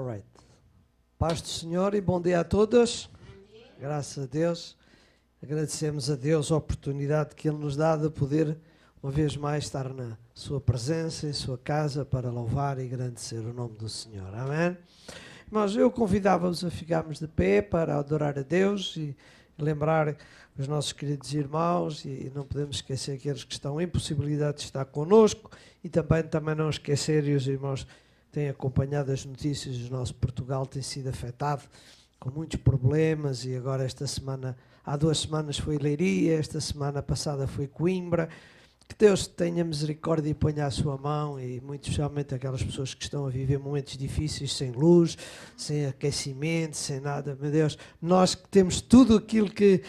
Alright. Paz do Senhor e bom dia a todos. Graças a Deus. Agradecemos a Deus a oportunidade que Ele nos dá de poder, uma vez mais, estar na sua presença, em sua casa, para louvar e engrandecer o nome do Senhor. Amém? Mas eu convidava-vos a ficarmos de pé para adorar a Deus e lembrar os nossos queridos irmãos, e não podemos esquecer aqueles que estão em possibilidade de estar connosco, e também não esquecer, e os irmãos têm acompanhado as notícias, o nosso Portugal tem sido afetado com muitos problemas, e agora esta semana, há 2 semanas foi Leiria, esta semana passada foi Coimbra. Que Deus tenha misericórdia e ponha a sua mão, e muito especialmente aquelas pessoas que estão a viver momentos difíceis, sem luz, sem aquecimento, sem nada. Meu Deus, nós que temos tudo aquilo que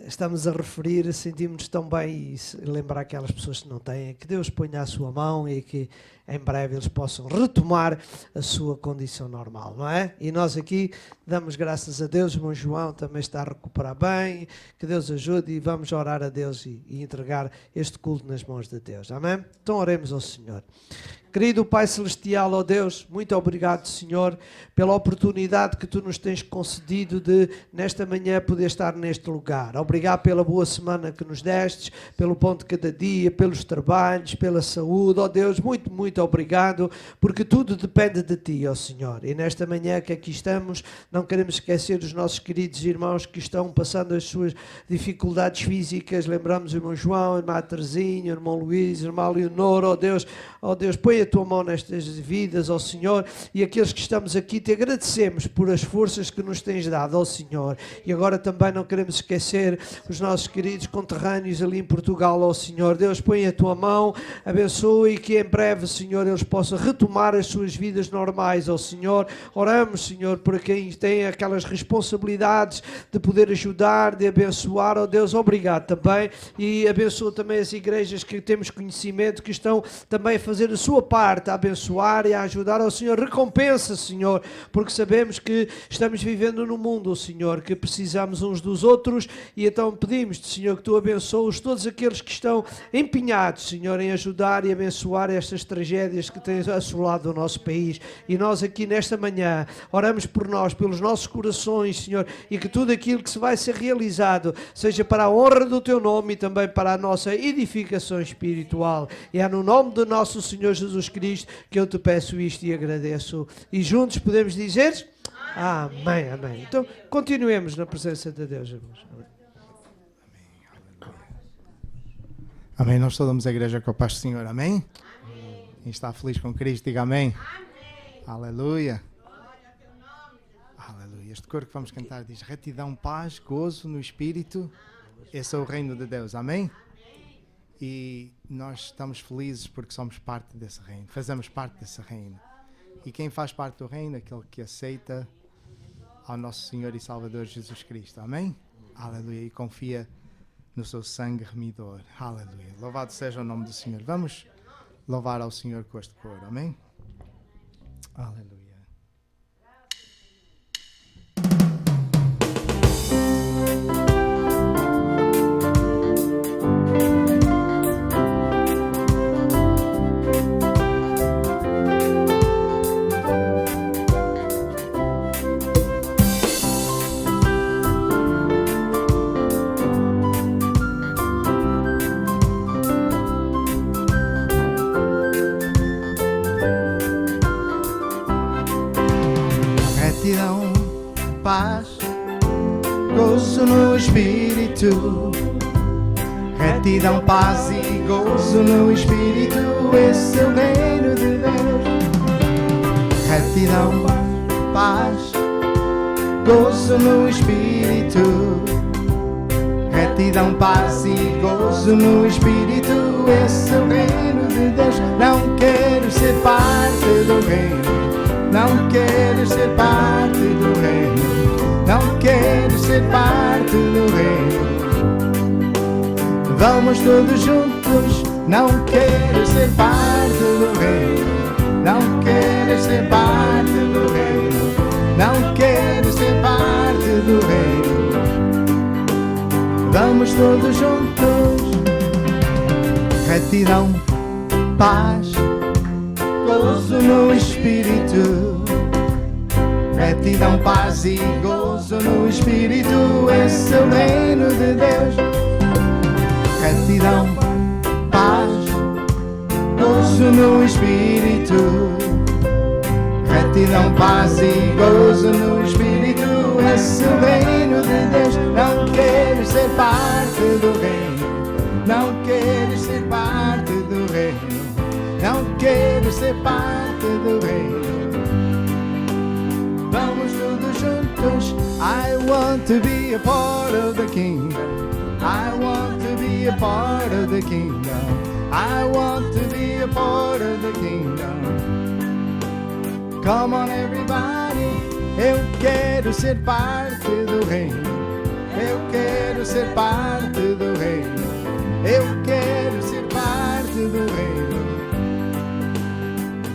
estamos a referir, sentimos-nos tão bem, e lembrar aquelas pessoas que não têm, que Deus ponha a sua mão e que em breve eles possam retomar a sua condição normal, não é? E nós aqui damos graças a Deus, o irmão João também está a recuperar bem, que Deus ajude, e vamos orar a Deus e entregar este culto nas mãos de Deus, amém? Então oremos ao Senhor. Querido Pai Celestial, ó Deus, muito obrigado, Senhor, pela oportunidade que Tu nos tens concedido de, nesta manhã, poder estar neste lugar. Obrigado pela boa semana que nos destes, pelo pão de cada dia, pelos trabalhos, pela saúde. Ó Deus, muito obrigado, porque tudo depende de Ti, ó Senhor. E nesta manhã que aqui estamos, não queremos esquecer dos nossos queridos irmãos que estão passando as suas dificuldades físicas. Lembramos o irmão João, a irmã Terezinha, o irmão Luís, a irmã Leonor. Ó Deus, põe a Tua mão nestas vidas, ó Senhor, e aqueles que estamos aqui, Te agradecemos por as forças que nos tens dado, ó Senhor. E agora também não queremos esquecer os nossos queridos conterrâneos ali em Portugal, ó Senhor. Deus, põe a Tua mão, abençoe, e que em breve, Senhor, eles possam retomar as suas vidas normais, ó Senhor. Oramos, Senhor, por quem tem aquelas responsabilidades de poder ajudar, de abençoar, ó Deus, obrigado também, e abençoa também as igrejas que temos conhecimento, que estão também a fazer a sua parte, a abençoar e a ajudar, ó Senhor. Recompensa, Senhor, porque sabemos que estamos vivendo num mundo, ó Senhor, que precisamos uns dos outros, e então pedimos-te, Senhor, que Tu abençoes todos aqueles que estão empenhados, Senhor, em ajudar e abençoar estas tragédias que têm assolado o nosso país. E nós aqui nesta manhã oramos por nós, pelos nossos corações, Senhor, e que tudo aquilo que se vai ser realizado seja para a honra do Teu nome e também para a nossa edificação espiritual. E é no nome do nosso Senhor Jesus Cristo que eu Te peço isto e agradeço. E juntos podemos dizer amém, amém. Então continuemos na presença de Deus, irmãos. Amém. Amém. Nós saudamos a igreja com a paz do Senhor. Amém? Amém. Quem está feliz com Cristo, diga amém. Amém. Aleluia. Aleluia. Este coro que vamos cantar diz: retidão, paz, gozo no Espírito. Esse é o reino de Deus. Amém? E nós estamos felizes porque somos parte desse reino. Fazemos parte desse reino. E quem faz parte do reino é aquele que aceita ao nosso Senhor e Salvador Jesus Cristo. Amém? Aleluia. E confia no seu sangue remidor. Aleluia. Louvado seja o nome do Senhor. Vamos louvar ao Senhor com este coro. Amém? Aleluia. Paz, gozo no Espírito. Retidão, paz e gozo no Espírito. Esse é o reino de Deus. Retidão, paz, gozo no Espírito. Retidão, paz e gozo no Espírito. Esse é o reino de Deus. Não quero ser parte do reino. Não quero ser parte do reino. Não quero ser parte do reino. Vamos todos juntos. Não quero ser parte do reino. Não quero ser parte do reino. Não quero ser parte do reino. Vamos todos juntos. Retidão, paz, gozo no Espírito. retidão, paz e gozo no Espírito, esse é o reino de Deus. Retidão, paz, gozo no Espírito. Retidão, paz e gozo no Espírito, esse é o reino de Deus. Não queres ser parte do reino, não queres ser parte do reino, não queres ser parte do reino. Vamos todos juntos. I want to be a part of the kingdom. I want to be a part of the kingdom. I want to be a part of the kingdom. Come on everybody. Eu quero ser parte do reino. Eu quero ser parte do reino. Eu quero ser parte do reino.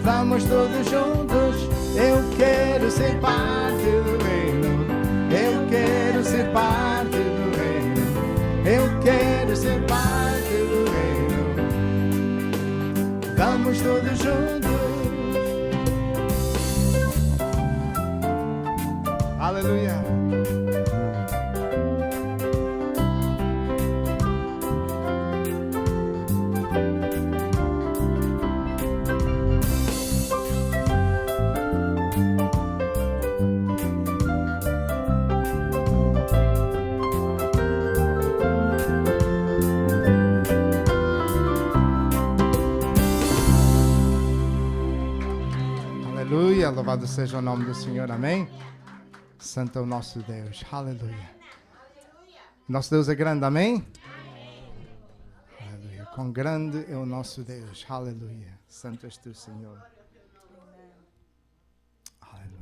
Vamos todos juntos. Eu quero ser parte do reino. Eu quero ser parte do reino. Eu quero ser parte do reino. Vamos todos juntos. Aleluia. Aleluia, louvado seja o nome do Senhor, amém? Santo é o nosso Deus, aleluia. Nosso Deus é grande, amém? Aleluia, quão grande é o nosso Deus, aleluia. Santo és tu, Senhor. Aleluia.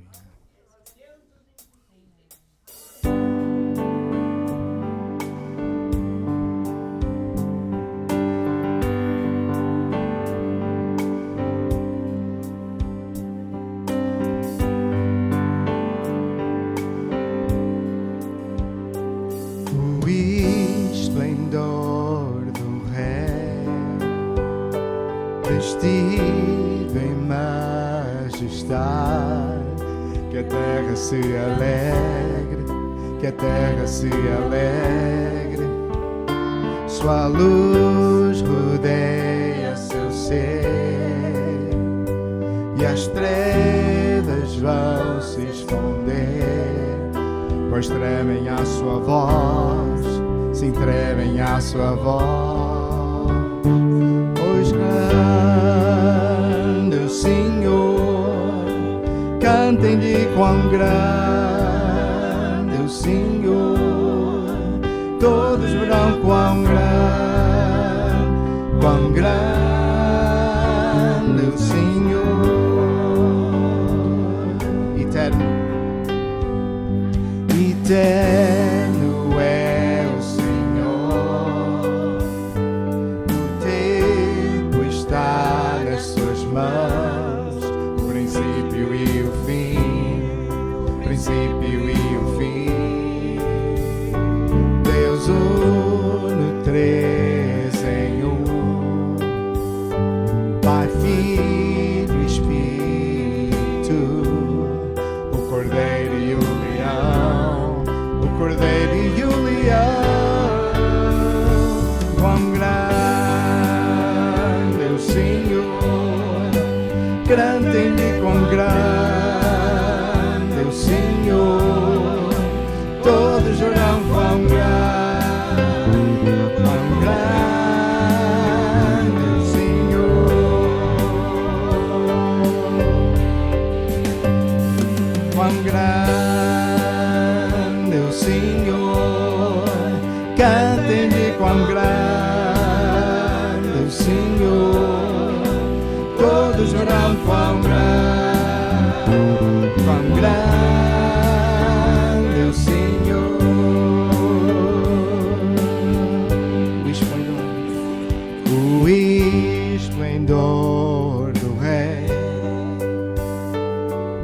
Vestido em majestade, que a terra se alegre, que a terra se alegre. Sua luz rodeia seu ser e as trevas vão se esconder, pois tremem a sua voz, se tremem a sua voz. Grande o Senhor, cantem-lhe quão grande o Senhor, todos verão quão grande o Senhor. Eterno, eterno é o Senhor, o tempo está nas suas mãos, o princípio e o fim, o princípio e o fim. Deus uno, três em um, Pai, Filho e Espírito, o Cordeiro e o Leão, o Cordeiro e o Leão. Quão grande é o Senhor, cantem-lhe quão grande é o Senhor, todos verão quão grande é o Senhor. Quão grande é o Senhor, cantem-lhe quão grande é o Senhor, todos verão quão grande é o Senhor. O esplendor do Rei,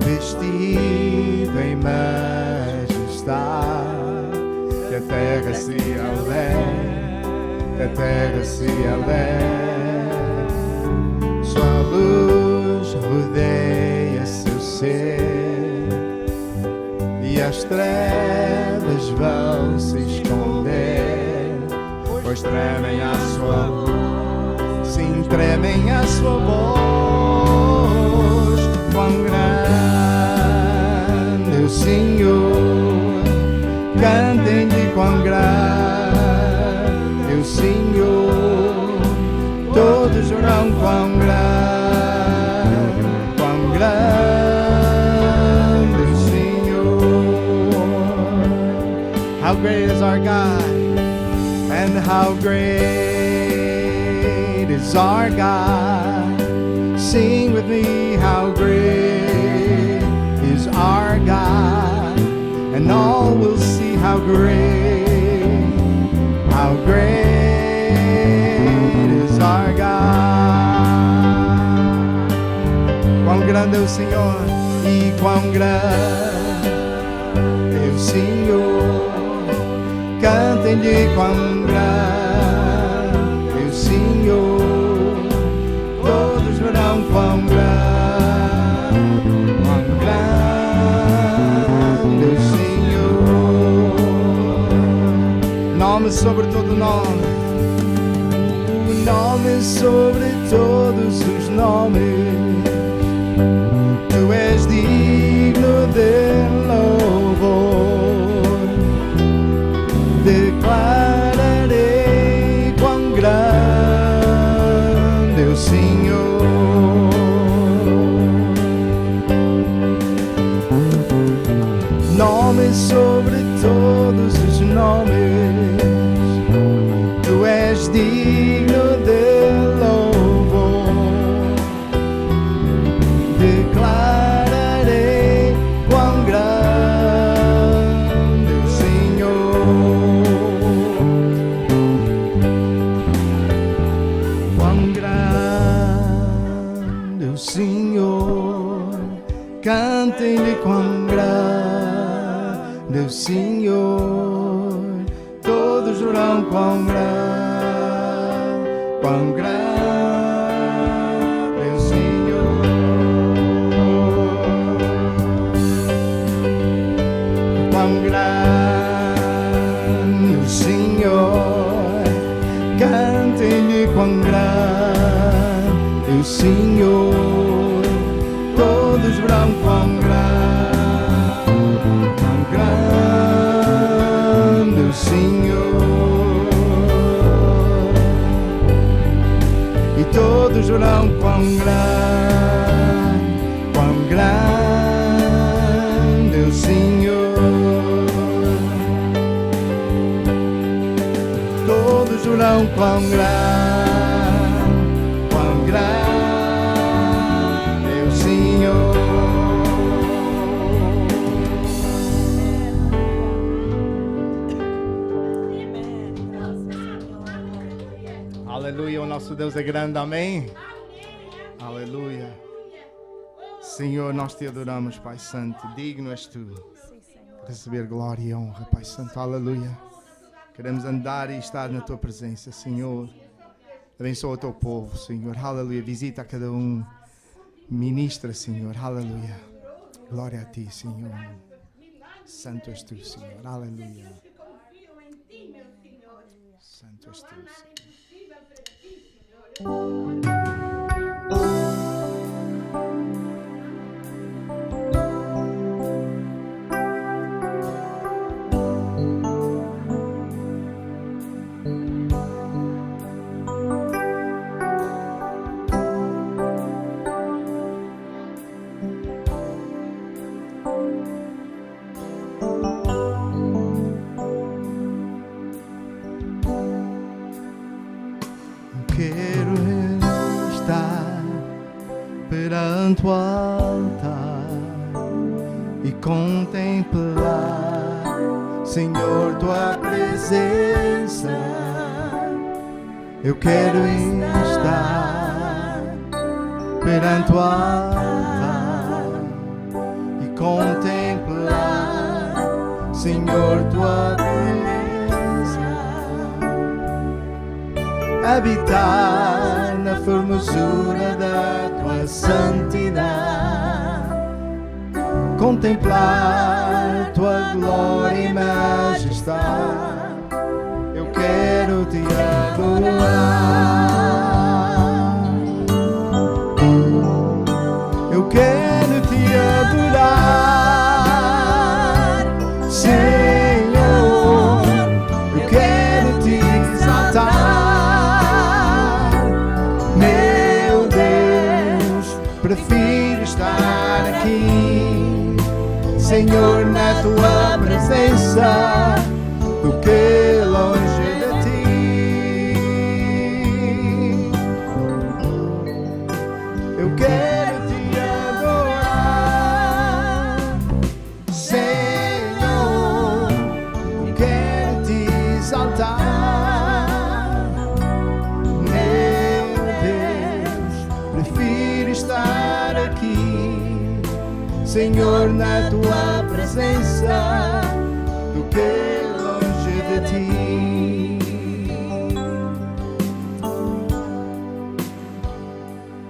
vestido em majestade, que a terra se alegre, que a terra se alegre. Sua luz rodeia seu ser as trevas vão se esconder, pois tremem a sua voz, sim, tremem a sua voz. Quão grande é o Senhor, cantem-lhe quão grande é o Senhor, todos verão quão grande, quão grande é o Senhor. How great is our God, and how great is our God. Sing with me, how great is our God, and all will see how great is our God. Quão grande é o Senhor, e quão grande é o Senhor, cantem-lhe quão grande é o Senhor, todos verão quão grande é o Senhor. Nome sobre todo nome, o nome sobre todos os nomes, tu és digno de louvor. Declararei quão grande é o Senhor. Nome sobre todos os nomes, tu és digno de louvor. Declararei quão grande é o Senhor. Quão grande é o Senhor, cantem-lhe quão grande é o Senhor, todos verão quão grande é o Senhor. Quão grande é o Senhor, cantem-lhe quão grande é o Senhor, todos verão quão grande é o Senhor, e todos verão quão grande é o Senhor, todos verão quão grande é o Senhor. Aleluia, o nosso Deus é grande, amém? Aleluia. Senhor, nós te adoramos, Pai Santo, digno és tu de receber glória e honra, Pai Santo, aleluia. Queremos andar e estar na tua presença, Senhor. Abençoa o teu povo, Senhor, aleluia. Visita a cada um, ministra, Senhor, aleluia. Glória a ti, Senhor. Santo és tu, Senhor, aleluia. Santo és tu, Senhor. Quero estar perante o altar e contemplar, Senhor, tua presença. Eu quero estar perante o altar e contemplar, Senhor, tua beleza. Habitar na formosura da tua santidade, contemplar tua glória e majestade. Eu quero te adorar. Eu quero te adorar, Senhor. Eu quero te exaltar, meu Deus. Prefiro estar aqui, Senhor, na tua presença, do que longe de ti. Eu quero te adorar, Senhor. Eu quero te exaltar, meu Deus. Prefiro estar aqui, Senhor, na tua presença, do que longe de ti.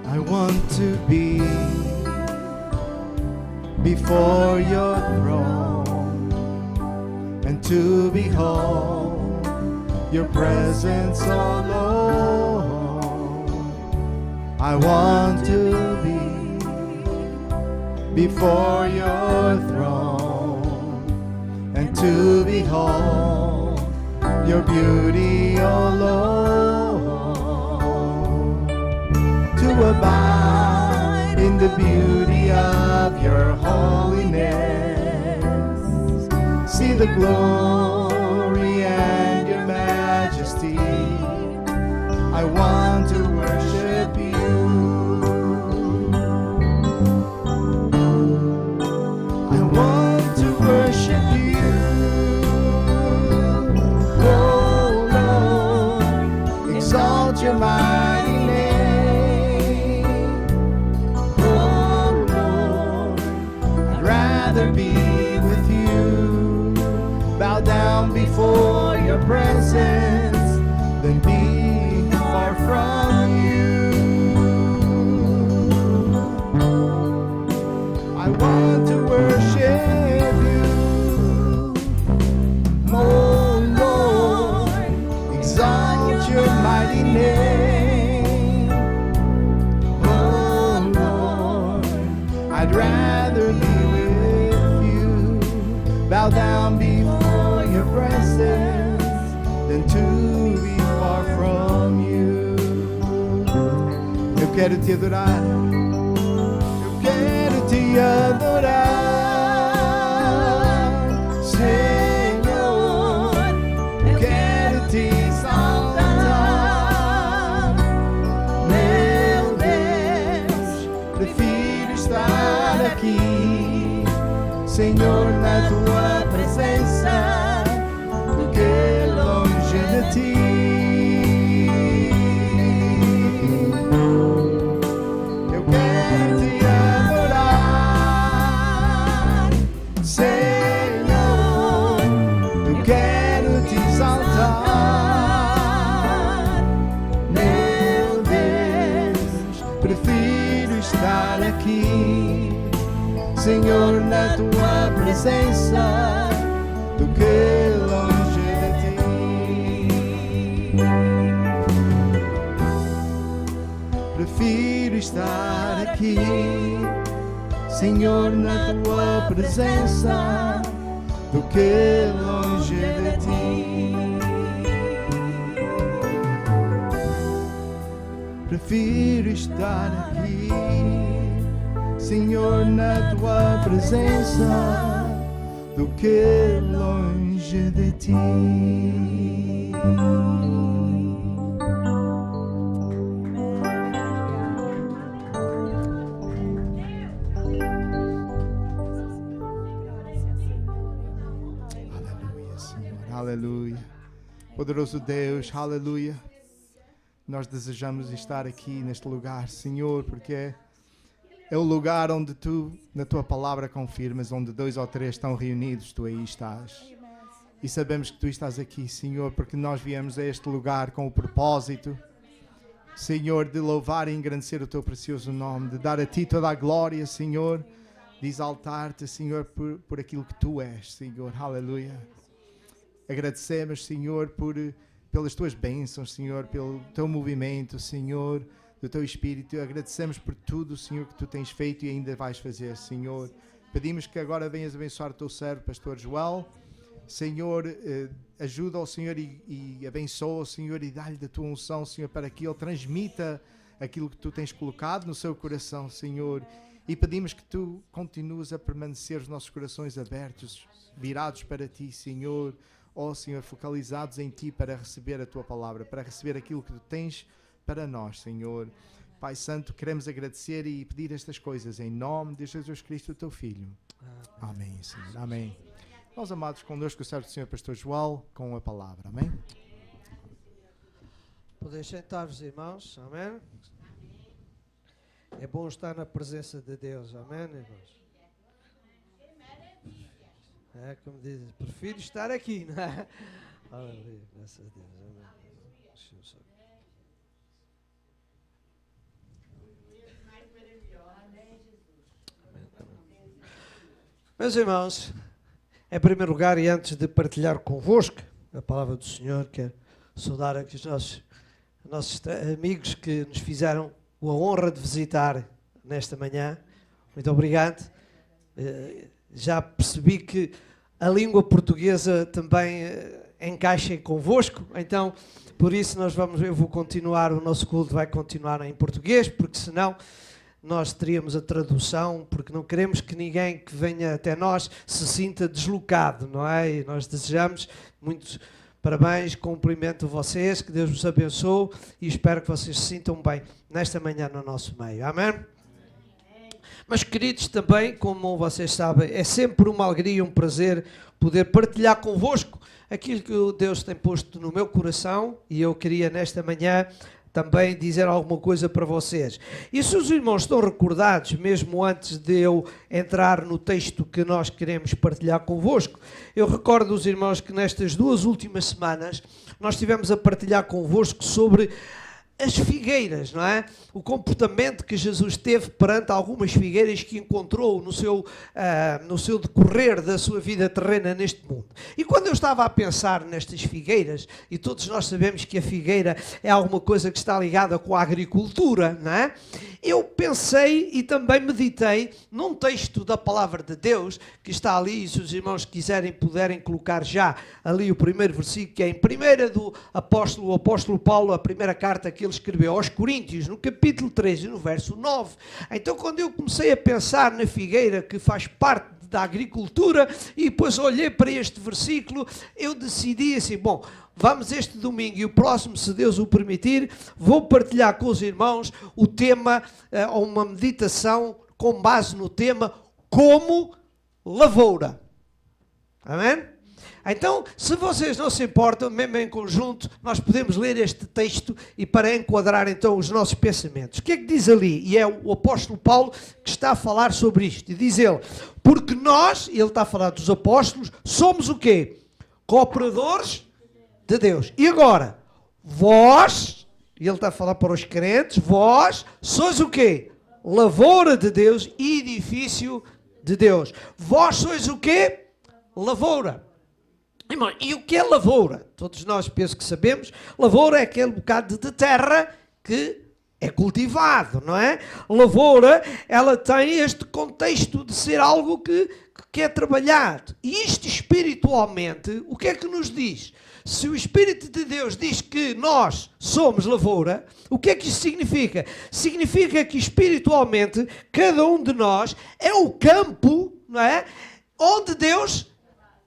I want to be before your throne and to behold your presence, oh Lord. I want to be before your throne and to behold your beauty, O Lord, to abide in the beauty of your holiness, see the glory and your majesty. I want to worship you. Worship you, oh Lord, exalt your mighty name, oh Lord. I'd rather be with you, bow down before your presence, than be far from you. I want to worship you, oh Lord, exalt your mighty name, oh Lord. I'd rather be with you, bow down before your presence, than to be far from you. Eu quero te adorar, eu quero te adorar, Senhor. Eu quero te exaltar, meu Deus. Prefiro estar aqui, Senhor, na tua presença, do que longe de ti. Eu quero te adorar, Senhor. Eu quero te exaltar, meu Deus. Prefiro estar aqui, Senhor, na tua presença, do que longe de ti. Prefiro estar aqui, Senhor, na tua presença, do que longe de ti. Prefiro estar aqui, Senhor, na tua presença, do que longe de ti. Aleluia, Senhor, aleluia. Poderoso Deus, aleluia. Nós desejamos estar aqui neste lugar, Senhor, porque é o lugar onde tu, na tua palavra, confirmas, onde 2 ou 3 estão reunidos, tu aí estás. E sabemos que tu estás aqui, Senhor, porque nós viemos a este lugar com o propósito, Senhor, de louvar e engrandecer o teu precioso nome, de dar a ti toda a glória, Senhor, de exaltar-te, Senhor, por aquilo que Tu és, Senhor. Aleluia. Agradecemos, Senhor, pelas Tuas bênçãos, Senhor, pelo Teu movimento, Senhor, do Teu Espírito. Agradecemos por tudo, Senhor, que Tu tens feito e ainda vais fazer, Senhor. Pedimos que agora venhas abençoar o Teu servo, Pastor Joel. Senhor, ajuda o Senhor e abençoa o Senhor e dá-lhe da Tua unção, Senhor, para que Ele transmita aquilo que Tu tens colocado no seu coração, Senhor. E pedimos que Tu continues a permanecer os nossos corações abertos, virados para Ti, Senhor. Ó Senhor, focalizados em Ti para receber a Tua palavra, para receber aquilo que Tu tens para nós, Senhor. Pai Santo, queremos agradecer e pedir estas coisas em nome de Jesus Cristo, o Teu Filho. Amém, Senhor. Amém. Nós amados, connosco o servo do Senhor Pastor Joel com a palavra. Amém. Podeis sentar-vos, irmãos. Amém. É bom estar na presença de Deus. Amém, irmãos. É como dizem, prefiro estar aqui, não é? Aleluia, graças a Deus. Amém. Meus irmãos, em primeiro lugar, e antes de partilhar convosco a palavra do Senhor, quero saudar aqui os nossos amigos que nos fizeram a honra de visitar nesta manhã. Muito obrigado. Já percebi que a língua portuguesa também encaixa convosco, então por isso eu vou continuar, o nosso culto vai continuar em português, porque senão nós teríamos a tradução, porque não queremos que ninguém que venha até nós se sinta deslocado, não é? E nós desejamos muitos parabéns, cumprimento vocês, que Deus vos abençoe e espero que vocês se sintam bem nesta manhã no nosso meio. Amém? Mas queridos, também, como vocês sabem, é sempre uma alegria e um prazer poder partilhar convosco aquilo que Deus tem posto no meu coração e eu queria nesta manhã também dizer alguma coisa para vocês. E se os irmãos estão recordados, mesmo antes de eu entrar no texto que nós queremos partilhar convosco, eu recordo os irmãos que nestas 2 últimas semanas nós estivemos a partilhar convosco sobre as figueiras, não é? O comportamento que Jesus teve perante algumas figueiras que encontrou no seu decorrer da sua vida terrena neste mundo. E quando eu estava a pensar nestas figueiras, e todos nós sabemos que a figueira é alguma coisa que está ligada com a agricultura, não é? Eu pensei e também meditei num texto da palavra de Deus que está ali, e se os irmãos quiserem, puderem colocar já ali o primeiro versículo, que é em 1 do apóstolo Paulo, a primeira carta que ele escreveu aos Coríntios, no capítulo 3 e no verso 9. Então, quando eu comecei a pensar na figueira que faz parte da agricultura e depois olhei para este versículo, eu decidi assim, bom, vamos este domingo e o próximo, se Deus o permitir, vou partilhar com os irmãos o tema, uma meditação com base no tema como lavoura. Amém? Então, se vocês não se importam, mesmo em conjunto, nós podemos ler este texto e para enquadrar então os nossos pensamentos. O que é que diz ali? E é o apóstolo Paulo que está a falar sobre isto. E diz ele, porque nós, e ele está a falar dos apóstolos, somos o quê? Cooperadores de Deus. E agora, vós, e ele está a falar para os crentes, vós sois o quê? Lavoura de Deus e edifício de Deus. Vós sois o quê? Lavoura. E o que é lavoura? Todos nós penso que sabemos. Lavoura é aquele bocado de terra que é cultivado, não é? Lavoura, ela tem este contexto de ser algo que é trabalhado. E isto espiritualmente, o que é que nos diz? Se o Espírito de Deus diz que nós somos lavoura, o que é que isso significa? Significa que espiritualmente cada um de nós é o campo, não é? Onde Deus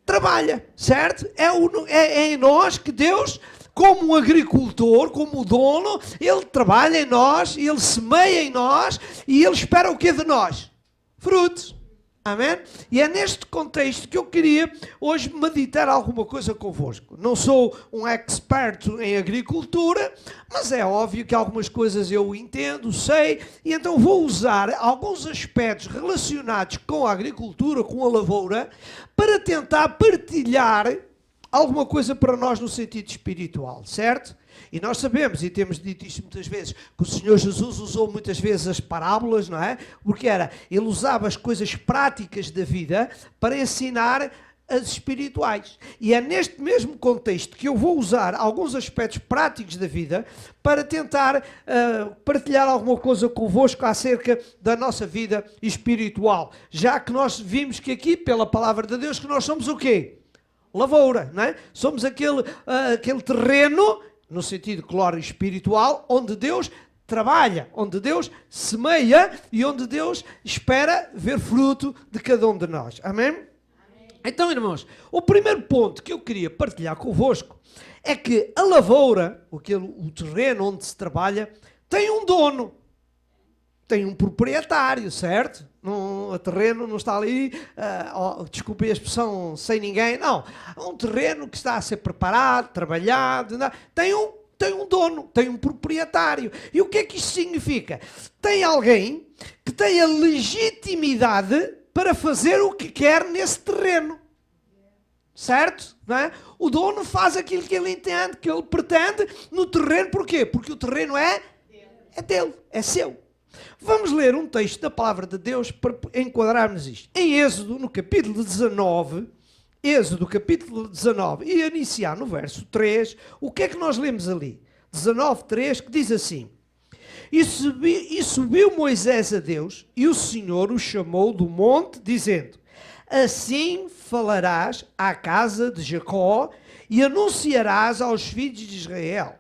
trabalha, certo? É em nós que Deus, como um agricultor, como o dono, Ele trabalha em nós, Ele semeia em nós e Ele espera o quê de nós? Frutos. Amém? E é neste contexto que eu queria hoje meditar alguma coisa convosco. Não sou um expert em agricultura, mas é óbvio que algumas coisas eu entendo, sei, e então vou usar alguns aspectos relacionados com a agricultura, com a lavoura, para tentar partilhar alguma coisa para nós no sentido espiritual, certo? E nós sabemos, e temos dito isto muitas vezes, que o Senhor Jesus usou muitas vezes as parábolas, não é? Porque ele usava as coisas práticas da vida para ensinar as espirituais. E é neste mesmo contexto que eu vou usar alguns aspectos práticos da vida para tentar partilhar alguma coisa convosco acerca da nossa vida espiritual. Já que nós vimos que aqui, pela palavra de Deus, que nós somos o quê? Lavoura, não é? Somos aquele terreno, no sentido glória espiritual, onde Deus trabalha, onde Deus semeia e onde Deus espera ver fruto de cada um de nós. Amém? Então, irmãos, o primeiro ponto que eu queria partilhar convosco é que a lavoura, o terreno onde se trabalha, tem um dono, tem um proprietário, certo? O terreno não está ali, desculpe a expressão, sem ninguém, não. É um terreno que está a ser preparado, trabalhado, tem um dono, tem um proprietário. E o que é que isto significa? Tem alguém que tem a legitimidade para fazer o que quer nesse terreno. Certo? Não é? O dono faz aquilo que ele entende, que ele pretende no terreno. Porquê? Porque o terreno é dele, é seu. Vamos ler um texto da palavra de Deus para enquadrarmos isto. Em Êxodo, no capítulo 19, Êxodo, capítulo 19, e iniciar no verso 3, o que é que nós lemos ali? 19:3, que diz assim: E subiu Moisés a Deus, e o Senhor o chamou do monte, dizendo: Assim falarás à casa de Jacó e anunciarás aos filhos de Israel: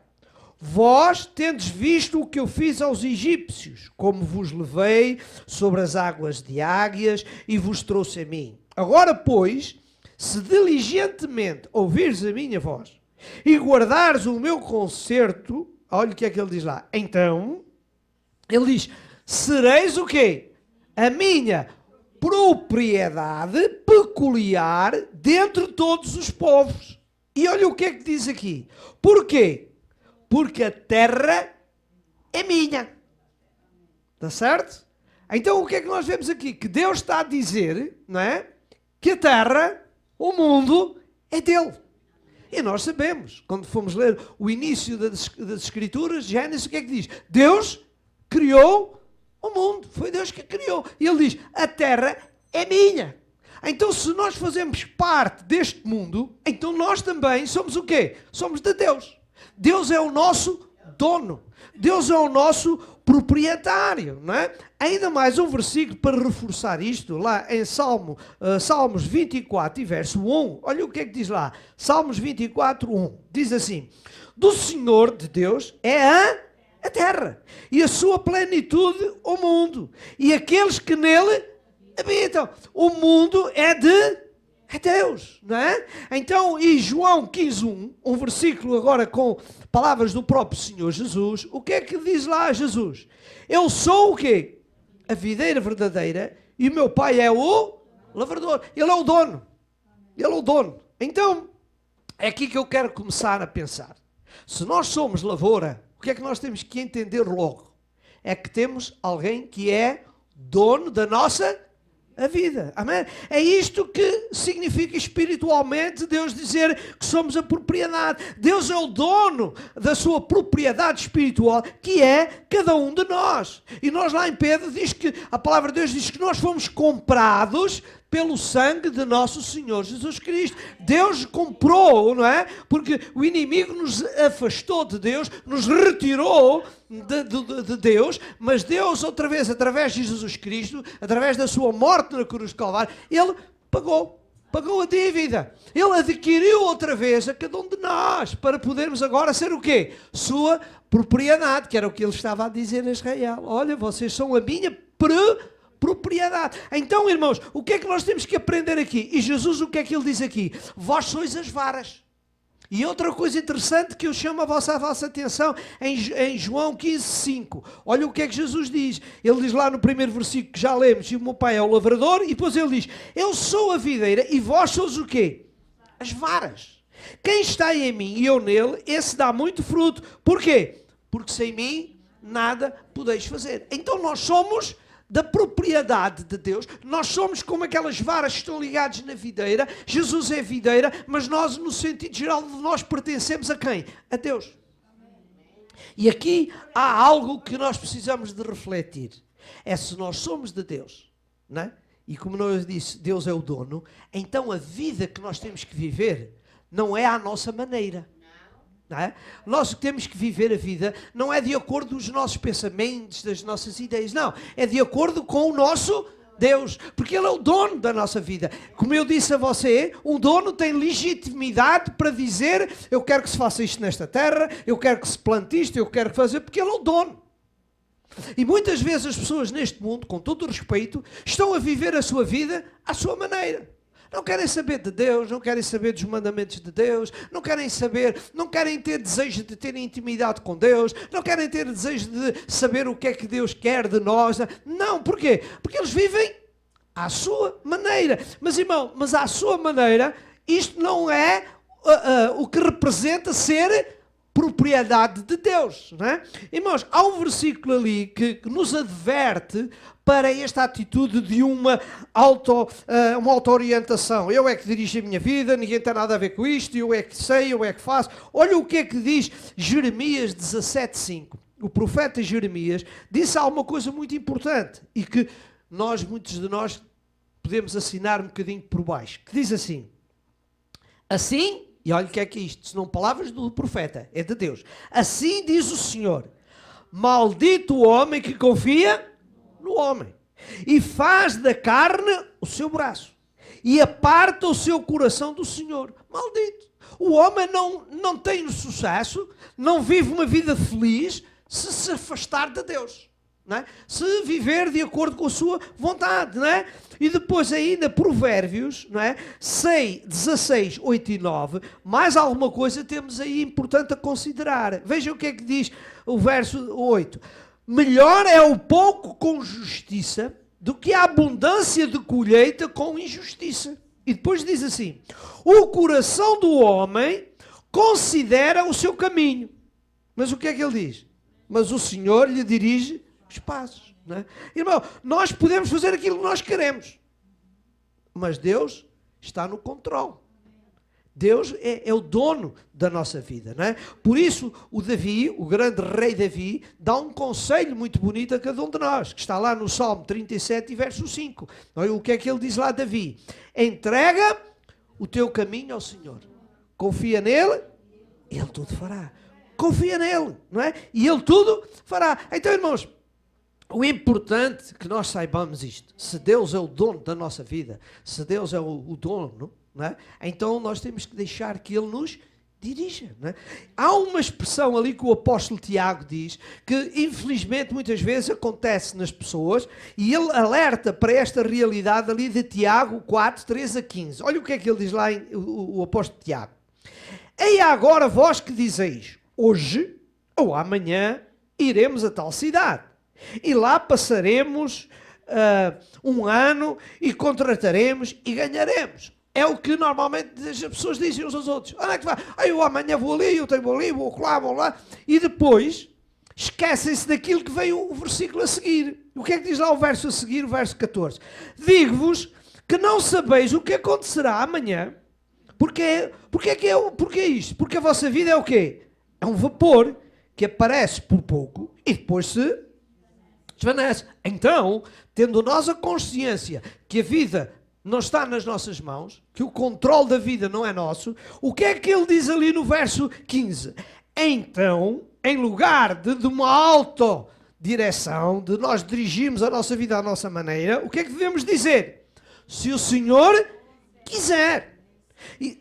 Vós tendes visto o que eu fiz aos egípcios, como vos levei sobre as águas de Águias e vos trouxe a mim. Agora, pois, se diligentemente ouvires a minha voz e guardares o meu concerto, olha o que é que ele diz lá. Então, ele diz: sereis o quê? A minha propriedade peculiar dentre todos os povos. E olha o que é que diz aqui. Porquê? Porque a terra é minha. Está certo? Então o que é que nós vemos aqui? Que Deus está a dizer, não é? Que a terra, o mundo, é dele. E nós sabemos, quando fomos ler o início das Escrituras, Gênesis, o que é que diz? Deus criou o mundo. Foi Deus que criou. E ele diz: a terra é minha. Então, se nós fazemos parte deste mundo, então nós também somos o quê? Somos de Deus. Deus é o nosso dono. Deus é o nosso proprietário, não é? Ainda mais um versículo para reforçar isto, lá em Salmos 24 e verso 1. Olha o que é que diz lá. Salmos 24, 1. Diz assim: do Senhor de Deus é a terra, e a sua plenitude o mundo, e aqueles que nele habitam. O mundo é Deus, não é? Então, em João 15:1, um versículo agora com palavras do próprio Senhor Jesus, o que é que diz lá Jesus? Eu sou o quê? A videira verdadeira, e o meu pai é o lavrador. Ele é o dono. Ele é o dono. Então, é aqui que eu quero começar a pensar. Se nós somos lavoura, o que é que nós temos que entender logo? É que temos alguém que é dono da nossa vida. Amém? É isto que significa espiritualmente Deus dizer que somos a propriedade. Deus é o dono da sua propriedade espiritual, que é cada um de nós. E nós lá em Pedro diz que a palavra de Deus diz que nós fomos comprados pelo sangue de nosso Senhor Jesus Cristo. Deus comprou, não é? Porque o inimigo nos afastou de Deus, nos retirou de Deus, mas Deus outra vez, através de Jesus Cristo, através da sua morte na cruz de Calvário, Ele pagou a dívida. Ele adquiriu outra vez a cada um de nós, para podermos agora ser o quê? Sua propriedade, que era o que Ele estava a dizer a Israel. Olha, vocês são a minha propriedade. Então, irmãos, o que é que nós temos que aprender aqui? E Jesus, o que é que ele diz aqui? Vós sois as varas. E outra coisa interessante que eu chamo a vossa atenção em João 15:5. Olha o que é que Jesus diz. Ele diz lá no primeiro versículo que já lemos: e o meu pai é o lavrador, e depois ele diz: eu sou a videira e vós sois o quê? As varas. Quem está em mim e eu nele, esse dá muito fruto. Porquê? Porque sem mim nada podeis fazer. Então nós somos da propriedade de Deus. Nós somos como aquelas varas que estão ligadas na videira. Jesus é videira, mas nós, no sentido geral, nós pertencemos a quem? A Deus. E aqui há algo que nós precisamos de refletir. É se nós somos de Deus, não é? E como eu disse, Deus é o dono, então a vida que nós temos que viver não é à nossa maneira. Não é? Nós temos que viver a vida não é de acordo com os nossos pensamentos, das nossas ideias, não. É de acordo com o nosso Deus, porque Ele é o dono da nossa vida. Como eu disse a você, um dono tem legitimidade para dizer: eu quero que se faça isto nesta terra, eu quero que se plante isto, eu quero que faça, porque Ele é o dono. E muitas vezes as pessoas neste mundo, com todo o respeito, estão a viver a sua vida à sua maneira. Não querem saber de Deus, não querem saber dos mandamentos de Deus, não querem ter desejo de ter intimidade com Deus, não querem ter desejo de saber o que é que Deus quer de nós. Não, porquê? Porque eles vivem à sua maneira. Mas irmão, à sua maneira, isto não é o que representa ser propriedade de Deus, não é? Irmãos, há um versículo ali que nos adverte para esta atitude de uma auto-orientação. Eu é que dirijo a minha vida, ninguém tem nada a ver com isto, eu é que sei, eu é que faço. Olha o que é que diz Jeremias 17:5. O profeta Jeremias disse alguma coisa muito importante e que muitos de nós, podemos assinar um bocadinho por baixo, que diz assim: assim, e olha o que é isto, se não palavras do profeta, é de Deus. Assim diz o Senhor: maldito o homem que confia no homem e faz da carne o seu braço e aparta o seu coração do Senhor. Maldito. O homem não tem sucesso, não vive uma vida feliz se afastar de Deus. Não é? Se viver de acordo com a sua vontade, não é? E depois ainda Provérbios, não é? 16, 8 e 9, mais alguma coisa temos aí importante a considerar. Vejam o que é que diz o verso 8. Melhor é o pouco com justiça do que a abundância de colheita com injustiça. E depois diz assim: o coração do homem considera o seu caminho. Mas o que é que ele diz? Mas o Senhor lhe dirige os passos. Não é? Irmão, nós podemos fazer aquilo que nós queremos, mas Deus está no controle. Deus é o dono da nossa vida. Não é? Por isso, o Davi, o grande rei Davi, dá um conselho muito bonito a cada um de nós, que está lá no Salmo 37, verso 5. Olha o que é que ele diz lá, Davi: entrega o teu caminho ao Senhor, confia nele, ele tudo fará. Confia nele, não é? E ele tudo fará. Então, irmãos, o importante é que nós saibamos isto. Se Deus é o dono da nossa vida, se Deus é o dono, não é? Então nós temos que deixar que Ele nos dirija. Não é? Há uma expressão ali que o apóstolo Tiago diz, que infelizmente muitas vezes acontece nas pessoas, e ele alerta para esta realidade ali de Tiago 4, 13 a 15. Olha o que é que ele diz lá, o apóstolo Tiago. Ei agora vós que dizeis: hoje ou amanhã iremos a tal cidade, e lá passaremos um ano e contrataremos e ganharemos. É o que normalmente as pessoas dizem uns aos outros. Onde é que vai? Eu amanhã vou ali, eu tenho ali, vou lá. E depois esquecem-se daquilo que veio o versículo a seguir. O que é que diz lá o verso a seguir, o verso 14? Digo-vos que não sabeis o que acontecerá amanhã. Porque é isto? Porque a vossa vida é o quê? É um vapor que aparece por pouco e depois se desvanece. Então, tendo nós a consciência que a vida não está nas nossas mãos, que o controle da vida não é nosso, o que é que ele diz ali no verso 15? Então, em lugar de uma autodireção, de nós dirigirmos a nossa vida à nossa maneira, o que é que devemos dizer? Se o Senhor quiser. E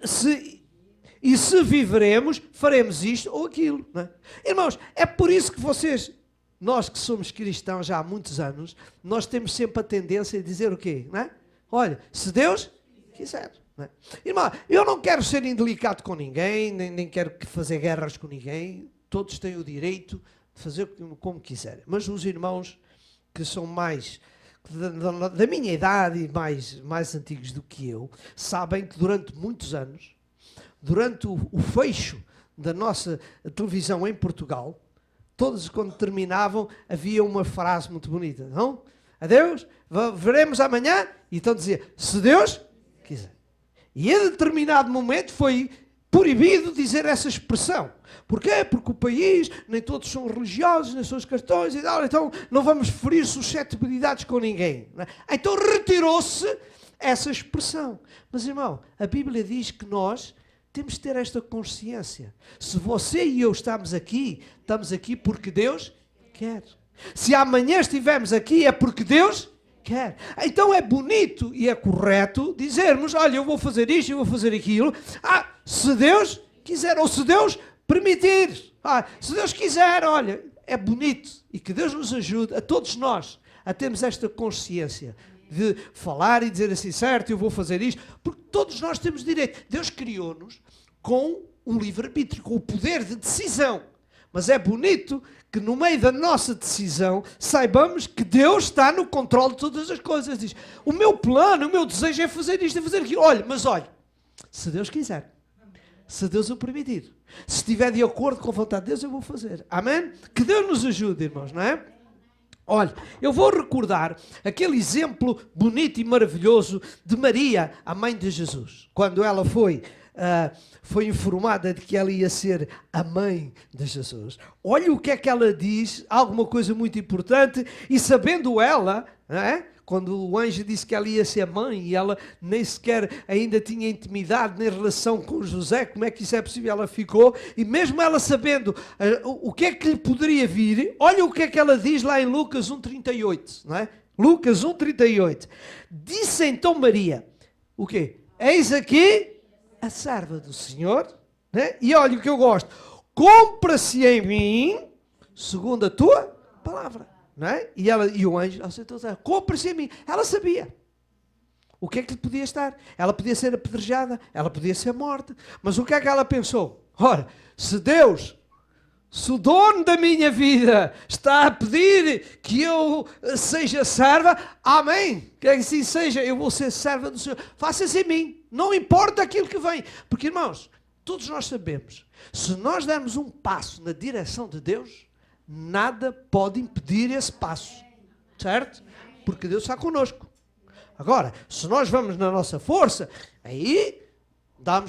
se viveremos, faremos isto ou aquilo. Não é? Irmãos, é por isso que nós que somos cristãos já há muitos anos, nós temos sempre a tendência a dizer o quê? Não é? Olha, se Deus quiser. Não é? Irmão, eu não quero ser indelicado com ninguém, nem quero fazer guerras com ninguém. Todos têm o direito de fazer como quiserem. Mas os irmãos que são mais da minha idade e mais antigos do que eu, sabem que durante muitos anos, durante o fecho da nossa televisão em Portugal, todos quando terminavam havia uma frase muito bonita, não? Adeus, veremos amanhã. E então dizia, se Deus quiser. E a determinado momento foi proibido dizer essa expressão. Porquê? Porque o país, nem todos são religiosos, nem são os cristãos, e tal, então não vamos ferir suscetibilidades com ninguém. Não é? Então retirou-se essa expressão. Mas, irmão, a Bíblia diz que nós temos de ter esta consciência. Se você e eu estamos aqui porque Deus quer. Se amanhã estivermos aqui é porque Deus quer. Então é bonito e é correto dizermos, olha, eu vou fazer isto, eu vou fazer aquilo. Se Deus quiser, ou se Deus permitir. Se Deus quiser, olha, é bonito. E que Deus nos ajude, a todos nós, a termos esta consciência de falar e dizer assim, certo, eu vou fazer isto, porque todos nós temos direito. Deus criou-nos com um livre-arbítrio, com o poder de decisão. Mas é bonito que no meio da nossa decisão saibamos que Deus está no controle de todas as coisas. Diz, o meu plano, o meu desejo é fazer isto, é fazer aquilo. Olha, se Deus quiser, se Deus o permitir, se estiver de acordo com a vontade de Deus, eu vou fazer. Amém? Que Deus nos ajude, irmãos, não é? Olha, eu vou recordar aquele exemplo bonito e maravilhoso de Maria, a mãe de Jesus. Quando ela foi informada de que ela ia ser a mãe de Jesus. Olha o que é que ela diz, alguma coisa muito importante, e sabendo ela, não é? Quando o anjo disse que ela ia ser mãe e ela nem sequer ainda tinha intimidade nem relação com José, como é que isso é possível? Ela ficou, e mesmo ela sabendo o que é que lhe poderia vir, olha o que é que ela diz lá em Lucas 1,38, não é? Lucas 1,38. Disse então Maria, o quê? Eis aqui a serva do Senhor, né? E olha o que eu gosto, cumpra-se em mim segundo a tua palavra. Não é? E o anjo aceitou, cumpra-se em mim. Ela sabia o que é que lhe podia estar. Ela podia ser apedrejada, ela podia ser morta. Mas o que é que ela pensou? Ora, se Deus, se o dono da minha vida está a pedir que eu seja serva, amém. Que assim seja, eu vou ser serva do Senhor. Faça-se em mim, não importa aquilo que vem. Porque, irmãos, todos nós sabemos, se nós dermos um passo na direção de Deus, nada pode impedir esse passo, certo? Porque Deus está connosco. Agora, se nós vamos na nossa força, aí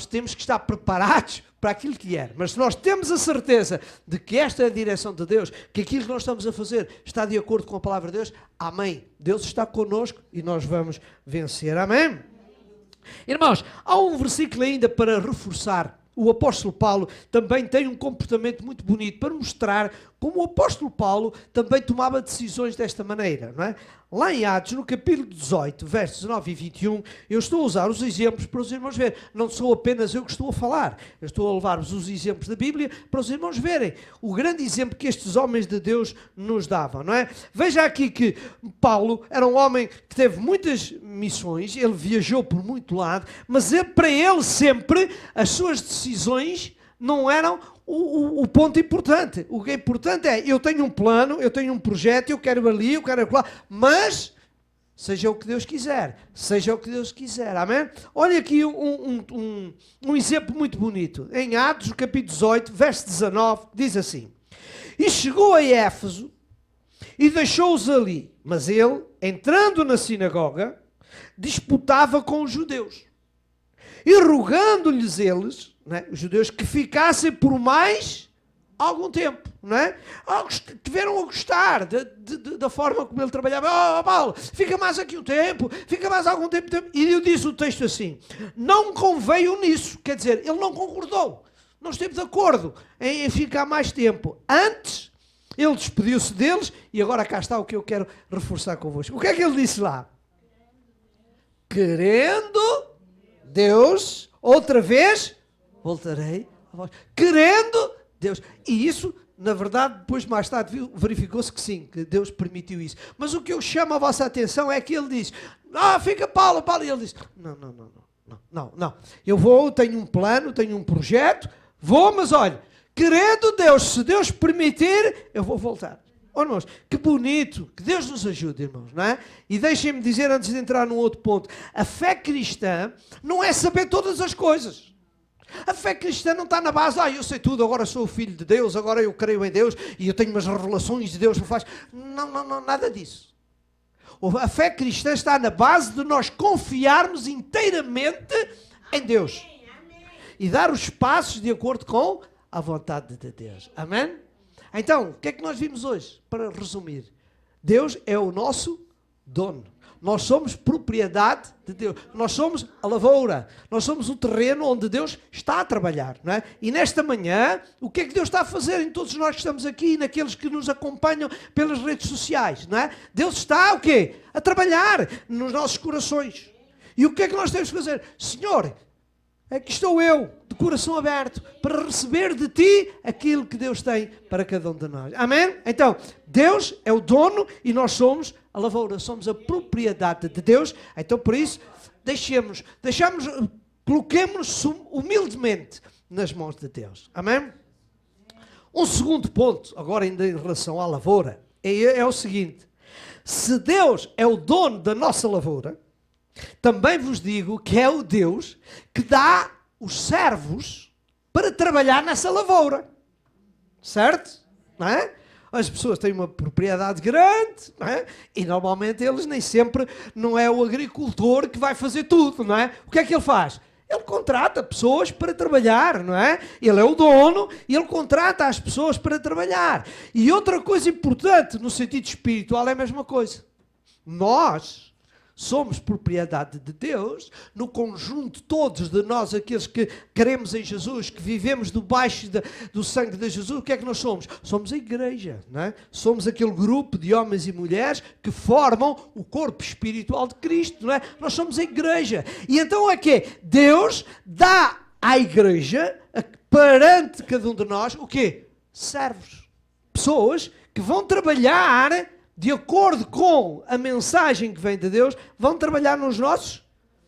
temos que estar preparados para aquilo que é. Mas se nós temos a certeza de que esta é a direção de Deus, que aquilo que nós estamos a fazer está de acordo com a palavra de Deus, amém. Deus está connosco e nós vamos vencer, amém? Irmãos, há um versículo ainda para reforçar. O apóstolo Paulo também tem um comportamento muito bonito para mostrar como o apóstolo Paulo também tomava decisões desta maneira, não é? Lá em Atos, no capítulo 18, versos 19 e 21, eu estou a usar os exemplos para os irmãos verem. Não sou apenas eu que estou a falar, eu estou a levar-vos os exemplos da Bíblia para os irmãos verem o grande exemplo que estes homens de Deus nos davam, não é? Veja aqui que Paulo era um homem que teve muitas missões, ele viajou por muito lado, mas para ele sempre as suas decisões não eram o ponto importante. O que é importante é, eu tenho um plano, eu tenho um projeto, eu quero ali, eu quero lá, mas seja o que Deus quiser, seja o que Deus quiser, amém? Olha aqui um exemplo muito bonito. Em Atos, capítulo 18, verso 19, diz assim: e chegou a Éfeso e deixou-os ali, mas ele, entrando na sinagoga, disputava com os judeus. E rogando-lhes eles, não é, os judeus, que ficassem por mais algum tempo, não é? Tiveram a gostar da forma como ele trabalhava. Paulo, fica mais aqui um tempo, fica mais algum tempo. E eu disse o texto assim, não conveio nisso, quer dizer, ele não concordou, não esteve de acordo em ficar mais tempo. Antes, ele despediu-se deles e agora cá está o que eu quero reforçar convosco. O que é que ele disse lá? Querendo Deus, outra vez, voltarei a vós. Querendo Deus. E isso, na verdade, depois mais tarde verificou-se que sim, que Deus permitiu isso. Mas o que eu chamo a vossa atenção é que ele diz, fica Paulo. E ele diz, não. Eu vou, tenho um plano, tenho um projeto, mas olha, querendo Deus, se Deus permitir, eu vou voltar. Oh, irmãos, que bonito, que Deus nos ajude, irmãos, não é? E deixem-me dizer, antes de entrar num outro ponto, a fé cristã não é saber todas as coisas. A fé cristã não está na base, eu sei tudo, agora sou o filho de Deus, agora eu creio em Deus e eu tenho umas revelações de Deus que faz. Não, nada disso. A fé cristã está na base de nós confiarmos inteiramente em Deus. e dar os passos de acordo com a vontade de Deus. Amém? Então, o que é que nós vimos hoje? Para resumir, Deus é o nosso dono. Nós somos propriedade de Deus. Nós somos a lavoura. Nós somos o terreno onde Deus está a trabalhar. Não é? E nesta manhã, o que é que Deus está a fazer em todos nós que estamos aqui e naqueles que nos acompanham pelas redes sociais? Não é? Deus está o quê? A trabalhar nos nossos corações. E o que é que nós temos que fazer? Senhor, aqui estou eu, de coração aberto, para receber de Ti aquilo que Deus tem para cada um de nós. Amém? Então, Deus é o dono e nós somos a lavoura, somos a propriedade de Deus. Então, por isso, coloquemos-nos humildemente nas mãos de Deus. Amém? Um segundo ponto, agora ainda em relação à lavoura, é o seguinte. Se Deus é o dono da nossa lavoura, também vos digo que é o Deus que dá os servos para trabalhar nessa lavoura. Certo? Não é? As pessoas têm uma propriedade grande, não é? E normalmente eles nem sempre, não é o agricultor que vai fazer tudo, não é? O que é que ele faz? Ele contrata pessoas para trabalhar, não é? Ele é o dono e ele contrata as pessoas para trabalhar. E outra coisa importante no sentido espiritual é a mesma coisa. Nós somos propriedade de Deus, no conjunto todos de nós, aqueles que queremos em Jesus, que vivemos debaixo do sangue de Jesus, o que é que nós somos? Somos a igreja, não é? Somos aquele grupo de homens e mulheres que formam o corpo espiritual de Cristo, não é? Nós somos a igreja. E então é que Deus dá à igreja, perante cada um de nós, o quê? Servos. Pessoas que vão trabalhar de acordo com a mensagem que vem de Deus, vão trabalhar nos nossos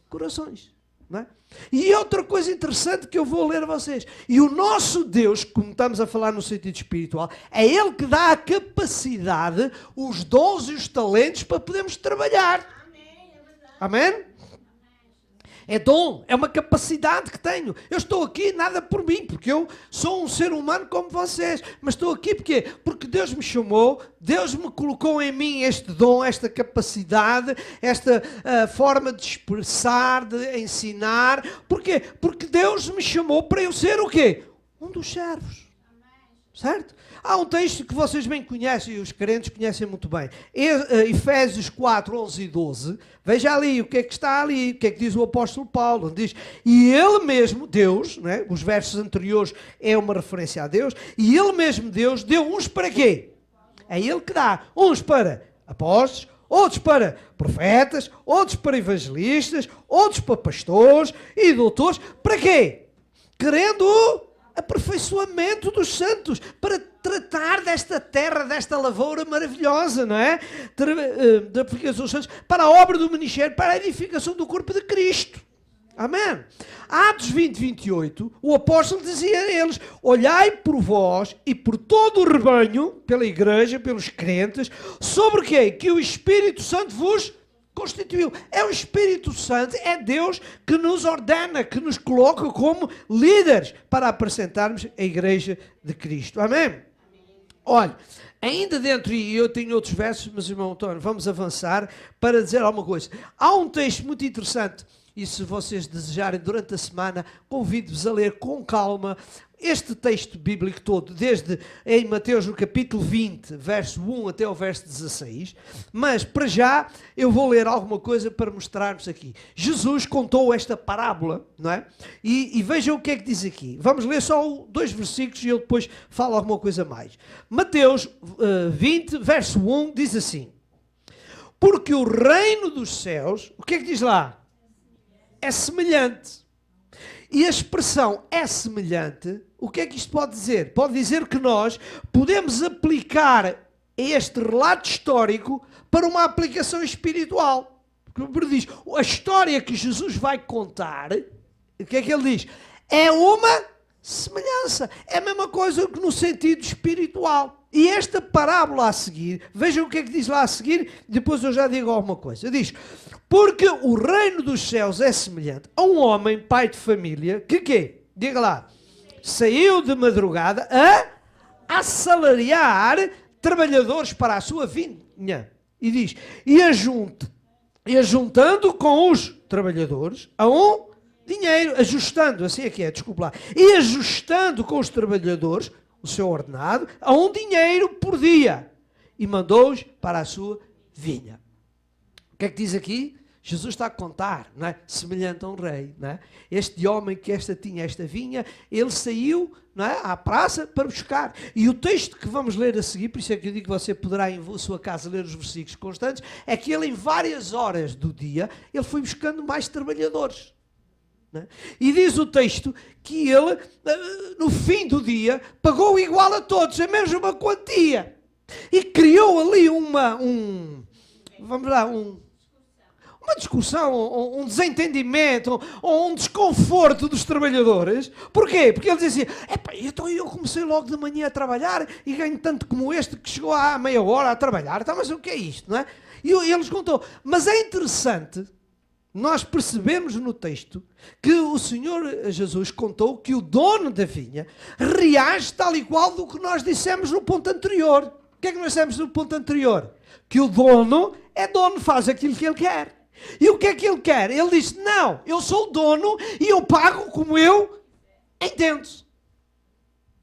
corações. Não é? E outra coisa interessante que eu vou ler a vocês. E o nosso Deus, como estamos a falar no sentido espiritual, é Ele que dá a capacidade, os dons e os talentos para podermos trabalhar. Amém? É dom, é uma capacidade que tenho. Eu estou aqui nada por mim, porque eu sou um ser humano como vocês. Mas estou aqui porque Deus me chamou, Deus me colocou em mim este dom, esta capacidade, esta forma de expressar, de ensinar. Porquê? Porque Deus me chamou para eu ser o quê? Um dos servos. Certo? Há um texto que vocês bem conhecem e os crentes conhecem muito bem. Efésios 4, 11 e 12. Veja ali o que é que está ali, o que é que diz o apóstolo Paulo. Diz, e Ele mesmo, Deus, não é? Os versos anteriores é uma referência a Deus, e Ele mesmo, Deus, deu uns para quê? É Ele que dá. Uns para apóstolos, outros para profetas, outros para evangelistas, outros para pastores e doutores. Para quê? Querendo o aperfeiçoamento dos santos, para tratar desta terra, desta lavoura maravilhosa, não é? Da aplicação dos santos, para a obra do ministério, para a edificação do corpo de Cristo. Amém? Atos 20, 28, o apóstolo dizia a eles, olhai por vós e por todo o rebanho, pela igreja, pelos crentes, sobre o quê? Que o Espírito Santo vos constituiu. É o Espírito Santo, é Deus que nos ordena, que nos coloca como líderes para apresentarmos a igreja de Cristo. Amém? Olha, ainda dentro, e eu tenho outros versos, mas irmão António, vamos avançar para dizer alguma coisa. Há um texto muito interessante, e se vocês desejarem durante a semana, convido-vos a ler com calma este texto bíblico todo, desde em Mateus no capítulo 20, verso 1 até o verso 16, mas para já eu vou ler alguma coisa para mostrar-vos aqui. Jesus contou esta parábola, não é? E vejam o que é que diz aqui. Vamos ler só 2 versículos e eu depois falo alguma coisa mais. Mateus 20, verso 1, diz assim, porque o reino dos céus, o que é que diz lá? É semelhante. E a expressão é semelhante, o que é que isto pode dizer? Pode dizer que nós podemos aplicar este relato histórico para uma aplicação espiritual. Porque diz, a história que Jesus vai contar, o que é que ele diz? É uma semelhança. É a mesma coisa que no sentido espiritual. E esta parábola a seguir, vejam o que é que diz lá a seguir, depois eu já digo alguma coisa. Diz, porque o reino dos céus é semelhante a um homem, pai de família, que quê? Diga lá, saiu de madrugada a assalariar trabalhadores para a sua vinha. E diz, e ajuntando com os trabalhadores a um dinheiro, ajustando, assim é que é, desculpa lá, e ajustando com os trabalhadores o seu ordenado a um dinheiro por dia, e mandou-os para a sua vinha. O que é que diz aqui? Jesus está a contar, não é? Semelhante a um rei, não é? Este homem que tinha esta vinha, ele saiu, não é, à praça para buscar. E o texto que vamos ler a seguir, por isso é que eu digo que você poderá em sua casa ler os versículos constantes, é que ele em várias horas do dia, ele foi buscando mais trabalhadores. Não é? E diz o texto que ele, no fim do dia, pagou igual a todos, a mesma quantia. E criou ali uma discussão, um desentendimento, um desconforto dos trabalhadores. Porquê? Porque ele dizia assim, então eu comecei logo de manhã a trabalhar e ganho tanto como este que chegou há meia hora a trabalhar. Então, mas o que é isto, não é? E eles contou. Mas é interessante nós percebemos no texto que o Senhor Jesus contou que o dono da vinha reage tal e qual do que nós dissemos no ponto anterior. O que é que nós dissemos no ponto anterior? Que o dono é dono, faz aquilo que ele quer. E o que é que ele quer? Ele diz, não, eu sou o dono e eu pago como eu entendo.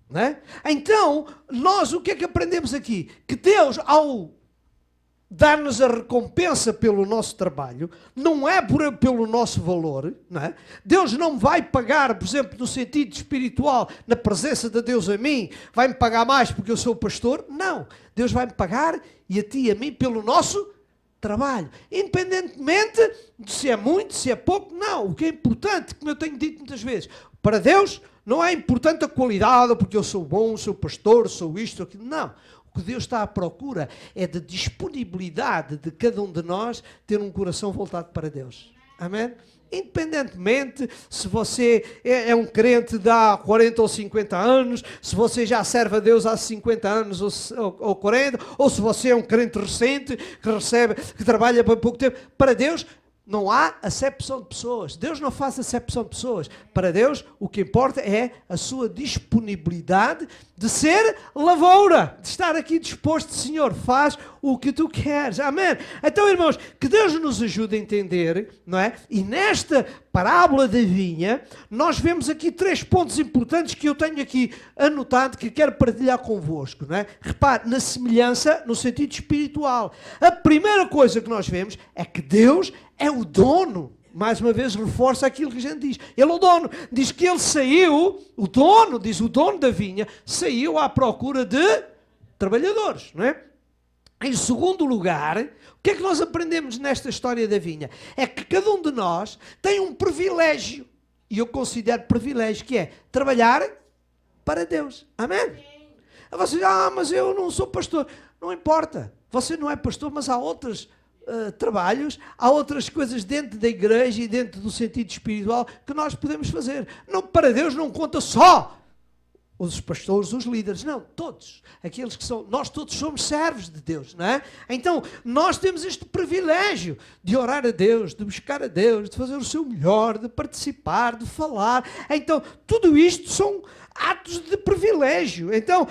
Não é? Então, nós o que é que aprendemos aqui? Que Deus, ao dar-nos a recompensa pelo nosso trabalho, não é pelo nosso valor, não é? Deus não vai pagar, por exemplo, no sentido espiritual, na presença de Deus a mim, vai-me pagar mais porque eu sou pastor. Não, Deus vai-me pagar e a ti e a mim pelo nosso trabalho, independentemente de se é muito, se é pouco. Não, o que é importante, como eu tenho dito muitas vezes, para Deus não é importante a qualidade, porque eu sou bom, sou pastor, sou isto, aquilo, não. O que Deus está à procura é da disponibilidade de cada um de nós ter um coração voltado para Deus. Amém? Independentemente se você é um crente de há 40 ou 50 anos, se você já serve a Deus há 50 anos ou 40, ou se você é um crente recente, que trabalha por pouco tempo, para Deus não há acepção de pessoas. Deus não faz acepção de pessoas. Para Deus, o que importa é a sua disponibilidade de ser lavoura, de estar aqui disposto, Senhor, faz o que tu queres. Amém? Então, irmãos, que Deus nos ajude a entender, não é? E nesta parábola da vinha, nós vemos aqui 3 pontos importantes que eu tenho aqui anotado, que quero partilhar convosco, não é? Repare, na semelhança, no sentido espiritual. A primeira coisa que nós vemos é que Deus é o dono. Mais uma vez reforça aquilo que a gente diz. Ele é o dono. Diz que ele saiu, o dono da vinha, saiu à procura de trabalhadores, não é? Em segundo lugar, o que é que nós aprendemos nesta história da vinha? É que cada um de nós tem um privilégio, e eu considero privilégio, que é trabalhar para Deus. Amém? Você diz, mas eu não sou pastor. Não importa. Você não é pastor, mas há outros trabalhos, há outras coisas dentro da igreja e dentro do sentido espiritual que nós podemos fazer. Não, para Deus não conta só os pastores, os líderes, não, todos, aqueles que são, nós todos somos servos de Deus, não é? Então, nós temos este privilégio de orar a Deus, de buscar a Deus, de fazer o seu melhor, de participar, de falar. Então, tudo isto são atos de privilégio. Então,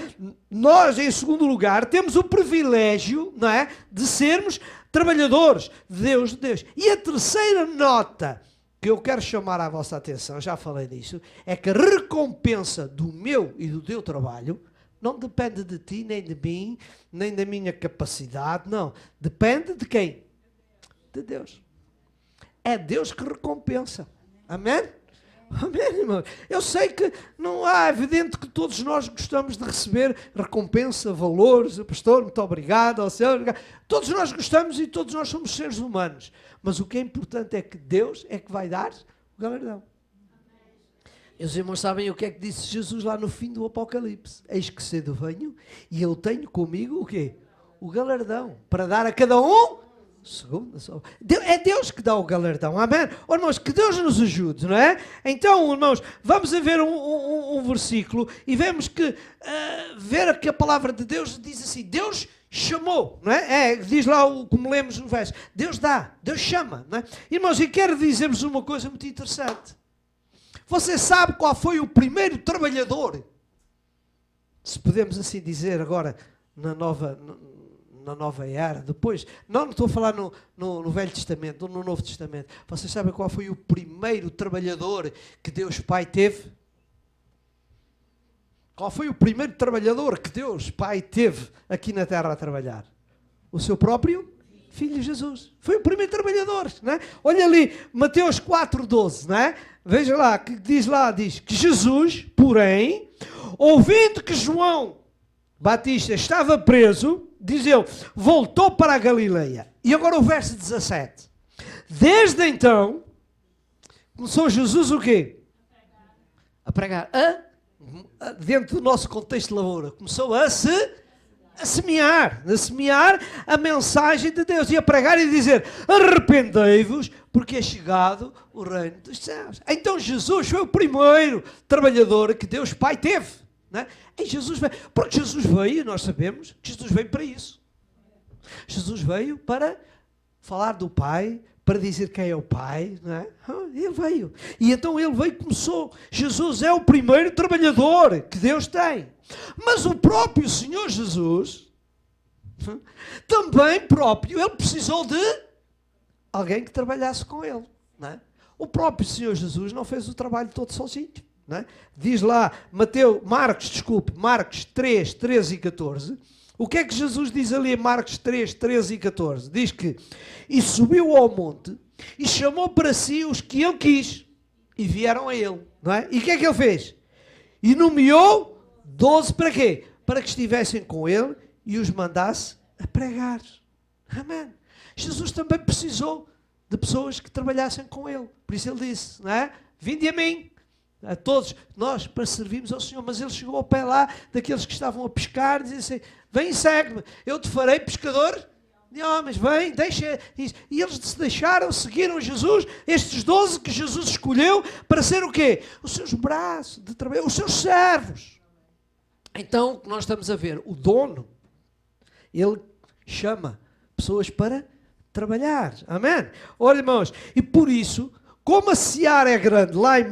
nós, em segundo lugar, temos o privilégio, não é, de sermos trabalhadores de Deus. E a terceira nota que eu quero chamar a vossa atenção, já falei disso, é que a recompensa do meu e do teu trabalho não depende de ti, nem de mim, nem da minha capacidade, não. Depende de quem? De Deus. É Deus que recompensa. Amém? Amém, irmão? Eu sei que não é evidente que todos nós gostamos de receber recompensa, valores. Pastor, muito obrigado, ao Senhor. Todos nós gostamos e todos nós somos seres humanos. Mas o que é importante é que Deus é que vai dar o galardão. E os irmãos sabem o que é que disse Jesus lá no fim do Apocalipse. Eis que cedo venho e eu tenho comigo o quê? O galardão. Para dar a cada um segundo. É Deus que dá o galardão. Amém? Oh, irmãos, que Deus nos ajude, não é? Então, irmãos, vamos a ver um versículo e vemos que ver que a palavra de Deus diz assim, Deus chamou, não é? Diz lá, como lemos no verso, Deus dá, Deus chama, não é? Irmãos, e quero dizer-vos uma coisa muito interessante. Você sabe qual foi o primeiro trabalhador, se podemos assim dizer agora, na nova era, depois, não estou a falar no Velho Testamento, no Novo Testamento. Vocês sabem qual foi o primeiro trabalhador que Deus Pai teve? Qual foi o primeiro trabalhador que Deus Pai teve aqui na terra a trabalhar? O seu próprio Filho Jesus. Foi o primeiro trabalhador, não é? Olha ali, Mateus 4,12, não é? Veja lá, que diz que Jesus, porém, ouvindo que João Batista estava preso, diz ele, voltou para a Galileia. E agora o verso 17. Desde então, começou Jesus o quê? A pregar. Dentro do nosso contexto de lavoura, começou a semear a mensagem de Deus e a pregar e dizer, arrependei-vos, porque é chegado o reino dos céus. Então Jesus foi o primeiro trabalhador que Deus Pai teve. Não é? E Jesus veio, porque Jesus veio, nós sabemos que Jesus veio para isso. Jesus veio para falar do Pai, para dizer quem é o Pai, não é? Ele veio. E então ele veio e começou. Jesus é o primeiro trabalhador que Deus tem. Mas o próprio Senhor Jesus, também próprio, ele precisou de alguém que trabalhasse com ele. Não é? O próprio Senhor Jesus não fez o trabalho todo sozinho. Não é? Diz lá, Marcos 3, 13 e 14. O que é que Jesus diz ali em Marcos 3, 13 e 14? Diz que, e subiu ao monte, e chamou para si os que ele quis, e vieram a ele, não é? E o que é que ele fez? E nomeou 12 para quê? Para que estivessem com ele e os mandasse a pregar. Amém. Jesus também precisou de pessoas que trabalhassem com ele. Por isso ele disse, não é? Vinde a mim. A todos nós para servirmos ao Senhor, mas ele chegou ao pé lá daqueles que estavam a pescar e disse assim, vem e segue-me, eu te farei pescador de homens, vem, deixa isso. E eles se deixaram, seguiram Jesus, estes 12 que Jesus escolheu para ser o quê? Os seus braços de trabalho, os seus servos. Então, o que nós estamos a ver, o dono, ele chama pessoas para trabalhar, amém? Olha, irmãos, e por isso, como a seara é grande, lá em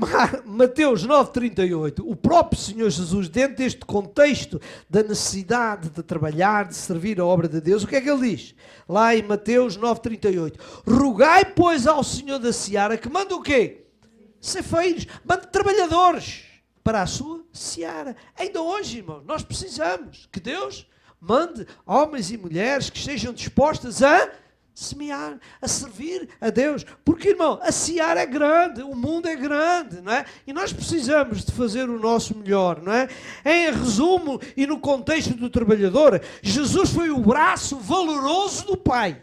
Mateus 9,38, o próprio Senhor Jesus, dentro deste contexto da necessidade de trabalhar, de servir a obra de Deus, o que é que ele diz? Lá em Mateus 9,38, rogai, pois, ao Senhor da seara que manda o quê? Ceifeiros, manda trabalhadores para a sua seara. Ainda hoje, irmãos, nós precisamos que Deus mande homens e mulheres que estejam dispostas a semear, a servir a Deus, porque, irmão, a seara é grande, o mundo é grande, não é? E nós precisamos de fazer o nosso melhor, não é? Em resumo e no contexto do trabalhador, Jesus foi o braço valoroso do Pai,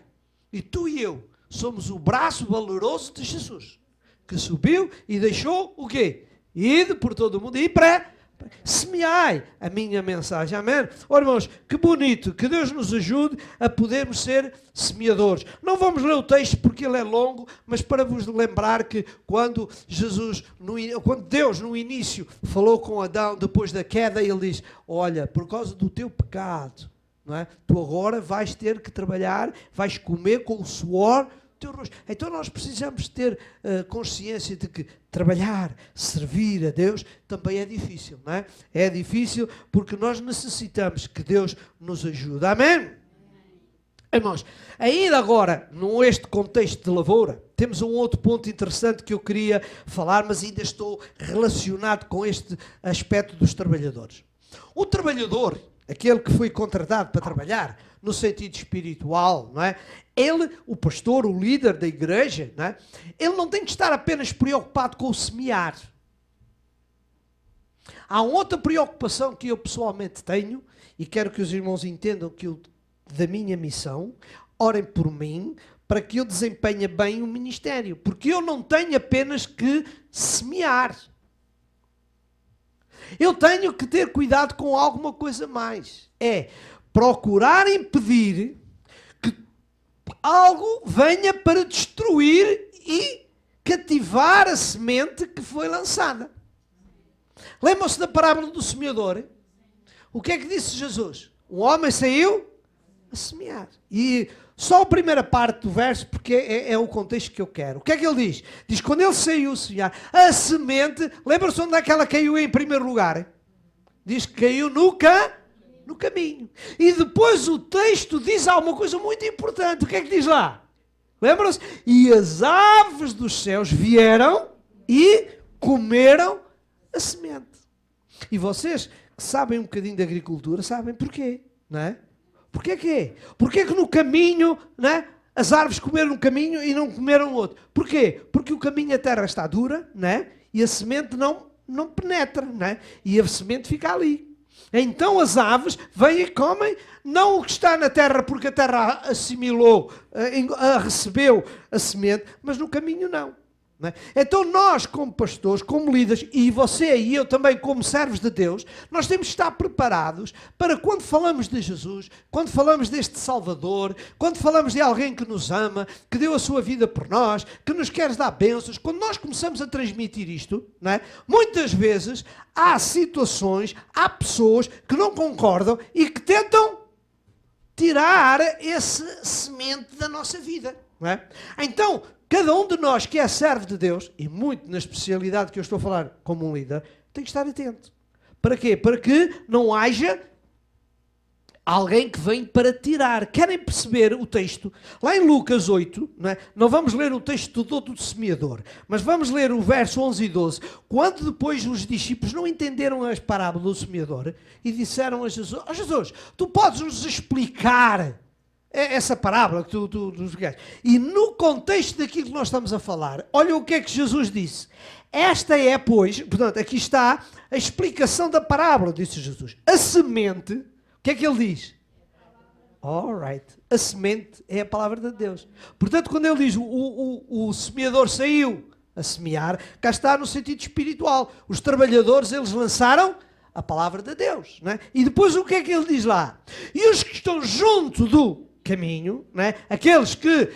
e tu e eu somos o braço valoroso de Jesus, que subiu e deixou o quê? Ide por todo o mundo e semeai a minha mensagem, amém? Ora, irmãos, que bonito, que Deus nos ajude a podermos ser semeadores. Não vamos ler o texto porque ele é longo, mas para vos lembrar que quando Deus no início falou com Adão depois da queda, ele diz, olha, por causa do teu pecado, não é? Tu agora vais ter que trabalhar, vais comer com o suor teu rosto. Então nós precisamos ter consciência de que trabalhar, servir a Deus também é difícil, não é? É difícil porque nós necessitamos que Deus nos ajude. Amém? Irmãos, ainda agora, neste contexto de lavoura, temos um outro ponto interessante que eu queria falar, mas ainda estou relacionado com este aspecto dos trabalhadores. O trabalhador, aquele que foi contratado para trabalhar, no sentido espiritual, não é? Ele, o pastor, o líder da igreja, não é? Ele não tem que estar apenas preocupado com o semear. Há outra preocupação que eu pessoalmente tenho, e quero que os irmãos entendam da minha missão, orem por mim, para que eu desempenhe bem o ministério, porque eu não tenho apenas que semear. Eu tenho que ter cuidado com alguma coisa mais. É procurar impedir que algo venha para destruir e cativar a semente que foi lançada. Lembram-se da parábola do semeador? O que é que disse Jesus? Um homem saiu a semear. E só a primeira parte do verso, porque é o contexto que eu quero. O que é que ele diz? Diz, quando ele saiu a semear, a semente, lembram-se onde é que ela caiu em primeiro lugar? Diz que caiu no No caminho. E depois o texto diz alguma coisa muito importante. O que é que diz lá? Lembram-se? E as aves dos céus vieram e comeram a semente. E vocês que sabem um bocadinho de agricultura, sabem porquê, não é? Porquê que? Porquê que no caminho, não é? As árvores comeram um caminho e não comeram outro. Porquê? Porque o caminho, a terra está dura, não é? E a semente não penetra, não é? E a semente fica ali. Então as aves vêm e comem, não o que está na terra, porque a terra assimilou, recebeu a semente, mas no caminho não. Não é? Então nós, como pastores, como líderes, e você e eu também como servos de Deus, nós temos que estar preparados para quando falamos de Jesus, quando falamos deste Salvador, quando falamos de alguém que nos ama, que deu a sua vida por nós, que nos quer dar bênçãos, quando nós começamos a transmitir isto, não é? Muitas vezes há situações, há pessoas que não concordam e que tentam tirar esse semente da nossa vida. Não é? Então, cada um de nós que é servo de Deus, e muito na especialidade que eu estou a falar como um líder, tem que estar atento. Para quê? Para que não haja alguém que vem para tirar. Querem perceber o texto? Lá em Lucas 8, não vamos ler o texto todo do semeador, mas vamos ler o verso 11 e 12, quando depois os discípulos não entenderam as parábolas do semeador e disseram a Jesus, Jesus, tu podes nos explicar essa parábola que tu e no contexto daquilo que nós estamos a falar, olha o que é que Jesus disse. Esta é, pois, portanto, aqui está a explicação da parábola, disse Jesus. A semente, o que é que ele diz? Alright. A semente é a palavra de Deus. Portanto, quando ele diz o semeador saiu a semear, cá está no sentido espiritual. Os trabalhadores, eles lançaram a palavra de Deus. Não é? E depois o que é que ele diz lá? E os que estão junto do caminho, não é? Aqueles que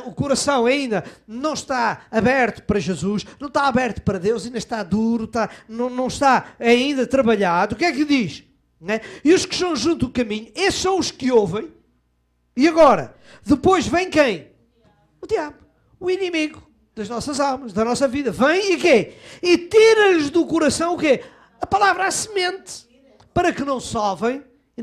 o coração ainda não está aberto para Jesus, não está aberto para Deus, ainda está duro, não está ainda trabalhado, o que é que diz? Não é? E os que estão junto do caminho, esses são os que ouvem, e agora, depois vem quem? O diabo, o inimigo das nossas almas, da nossa vida, vem e quê? E tira-lhes do coração o quê? A palavra, a semente, para que não sovem e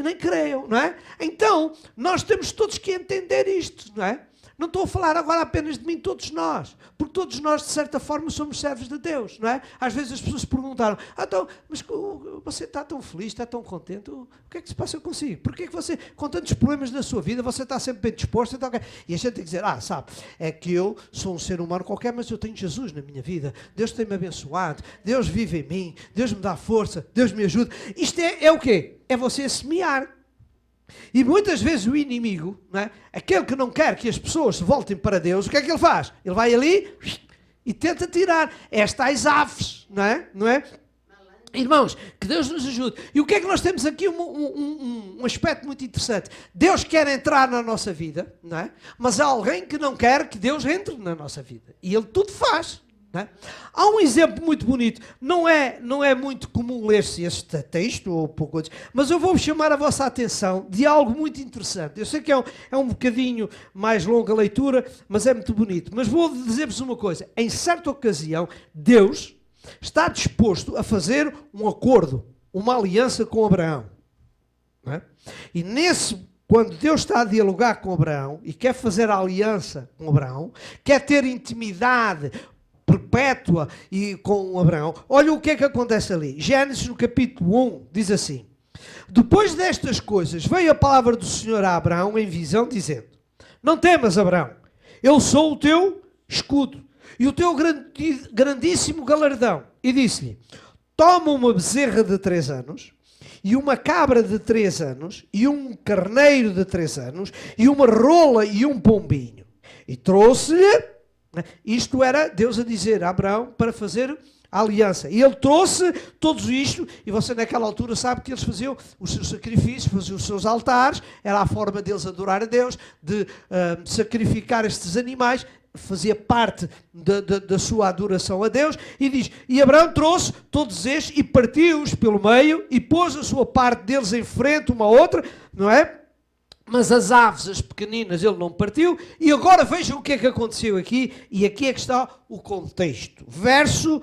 nem creiam, não é? Então, nós temos todos que entender isto, não é? Não estou a falar agora apenas de mim, todos nós. Porque todos nós, de certa forma, somos servos de Deus, não é? Às vezes as pessoas perguntaram, então, mas você está tão feliz, está tão contente, o que é que se passa consigo? Porquê é que você, com tantos problemas na sua vida, você está sempre bem disposto? Então, e a gente tem que dizer, sabe, é que eu sou um ser humano qualquer, mas eu tenho Jesus na minha vida. Deus tem-me abençoado, Deus vive em mim, Deus me dá força, Deus me ajuda. Isto é o quê? É você semear. E muitas vezes o inimigo, não é? Aquele que não quer que as pessoas se voltem para Deus, o que é que ele faz? Ele vai ali e tenta tirar estas aves, não é? Irmãos, que Deus nos ajude. E o que é que nós temos aqui? Um aspecto muito interessante. Deus quer entrar na nossa vida, não é? Mas há alguém que não quer que Deus entre na nossa vida. E Ele tudo faz. É? Há um exemplo muito bonito, não é muito comum ler-se este texto, ou pouco antes, mas eu vou chamar a vossa atenção de algo muito interessante. Eu sei que é um bocadinho mais longa a leitura, mas é muito bonito. Mas vou dizer-vos uma coisa, em certa ocasião, Deus está disposto a fazer um acordo, uma aliança com Abraão. Não é? E quando Deus está a dialogar com Abraão e quer fazer a aliança com Abraão, quer ter intimidade perpétua e com Abraão, olha o que é que acontece ali. Gênesis no capítulo 1 diz assim: depois destas coisas veio a palavra do Senhor a Abraão em visão dizendo, não temas, Abraão, eu sou o teu escudo e o teu grandíssimo galardão. E disse-lhe, toma uma bezerra de 3 anos e uma cabra de 3 anos e um carneiro de 3 anos e uma rola e um pombinho. E trouxe-lhe. Isto era Deus a dizer a Abraão para fazer a aliança. E ele trouxe tudo isto, e você naquela altura sabe que eles faziam os seus sacrifícios, faziam os seus altares, era a forma deles adorar a Deus, de sacrificar estes animais, fazia parte da sua adoração a Deus, e diz, e Abraão trouxe todos estes e partiu-os pelo meio, e pôs a sua parte deles em frente uma à outra, não é? Mas as aves, as pequeninas, ele não partiu. E agora vejam o que é que aconteceu aqui. E aqui é que está o contexto. Verso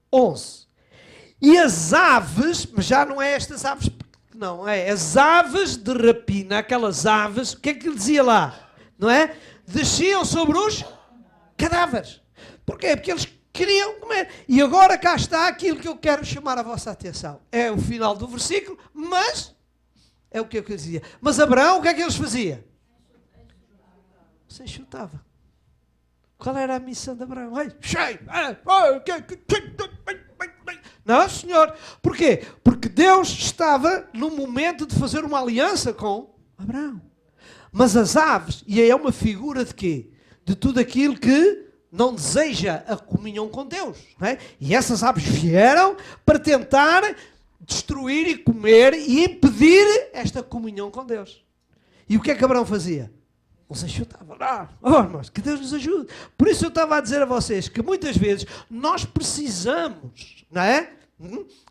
11. E as aves, mas já não é estas aves Não é? As aves de rapina, aquelas aves, o que é que ele dizia lá? Não é? Desciam sobre os cadáveres. Porquê? Porque eles queriam comer. E agora cá está aquilo que eu quero chamar a vossa atenção. É o final do versículo, mas é o que eu dizia. Mas Abraão, o que é que eles faziam? Se enxutava. Qual era a missão de Abraão? Não, senhor. Porquê? Porque Deus estava no momento de fazer uma aliança com Abraão. Mas as aves, e é uma figura de quê? De tudo aquilo que não deseja a comunhão com Deus. Não é? E essas aves vieram para tentar destruir e comer e impedir esta comunhão com Deus. E o que é que Abraão fazia? Não se enxutava. Irmãos, que Deus nos ajude. Por isso eu estava a dizer a vocês que muitas vezes nós precisamos, não é?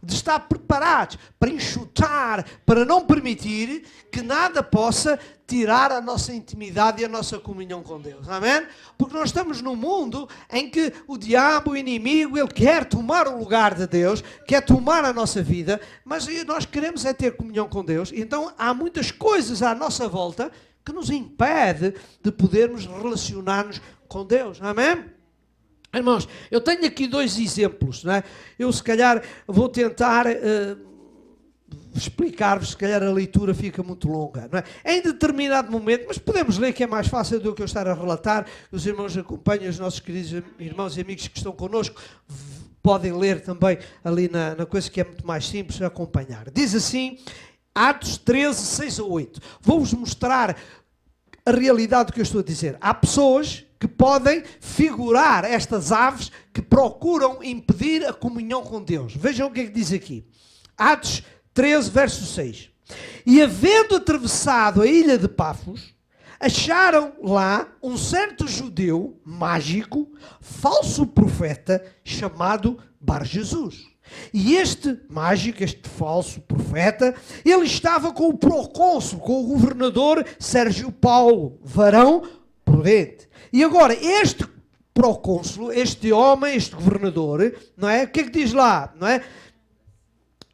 De estar preparados para enxutar, para não permitir que nada possa tirar a nossa intimidade e a nossa comunhão com Deus. Amém? Porque nós estamos num mundo em que o diabo, o inimigo, ele quer tomar o lugar de Deus, quer tomar a nossa vida, mas nós queremos é ter comunhão com Deus. Então há muitas coisas à nossa volta que nos impede de podermos relacionar-nos com Deus. Amém? Irmãos, eu tenho aqui 2 exemplos, não é? Eu se calhar vou tentar explicar-vos, se calhar a leitura fica muito longa, não é? Em determinado momento, mas podemos ler que é mais fácil do que eu estar a relatar, os irmãos acompanham, os nossos queridos irmãos e amigos que estão connosco, podem ler também ali na coisa que é muito mais simples, acompanhar. Diz assim, Atos 13, 6 a 8. Vou-vos mostrar a realidade do que eu estou a dizer. Há pessoas que podem figurar estas aves que procuram impedir a comunhão com Deus. Vejam o que é que diz aqui. Atos 13, verso 6. E havendo atravessado a ilha de Pafos, acharam lá um certo judeu mágico, falso profeta, chamado Bar-Jesus. E este mágico, este falso profeta, ele estava com o procônsul, com o governador Sérgio Paulo, varão prudente. E agora, este procônsul, este homem, este governador, não é? O que é que diz lá? Não é?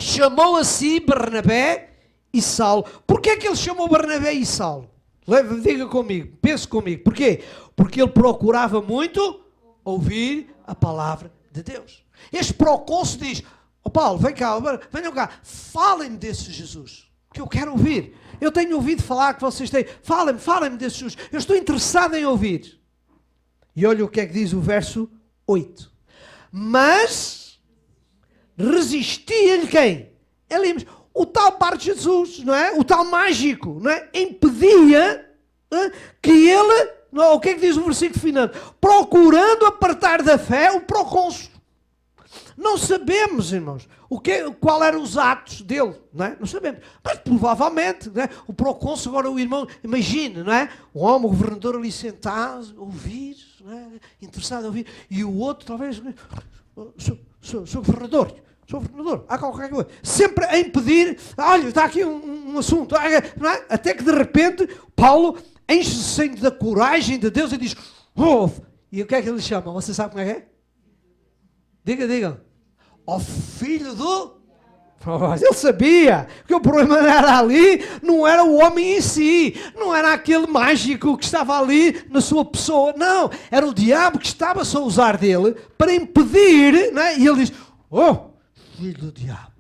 Chamou a si Barnabé e Saulo. Porquê é que ele chamou Barnabé e Saulo? Diga comigo, pense comigo. Porquê? Porque ele procurava muito ouvir a palavra de Deus. Este procônsul diz, Paulo, vem cá, venham cá, falem-me desse Jesus, que eu quero ouvir. Eu tenho ouvido falar que vocês têm. Falem-me desse Jesus. Eu estou interessado em ouvir. E olha o que é que diz o verso 8. Mas resistia-lhe quem? Ele, o tal Bar-Jesus, não é? O tal mágico, não é? Impedia que ele, não, o que é que diz o versículo final? Procurando apartar da fé o procônsul. Não sabemos, irmãos, qual eram os atos dele, não é? Não sabemos. Mas provavelmente, não é? O procônsul, agora o irmão, imagine, não é? O homem, o governador ali sentado, ouvir, não é? Interessado em ouvir, e o outro talvez, sou governador, há qualquer coisa, sempre a impedir, olha, está aqui um assunto, não é? Até que de repente, Paulo enche-se da coragem de Deus e diz, ouve, e o que é que ele chama? Você sabe como é que é? Diga. Ó filho do... Ele sabia que o problema era ali, não era o homem em si, não era aquele mágico que estava ali na sua pessoa, não, era o diabo que estava-se a usar dele para impedir, não é? E ele diz, oh, filho do diabo,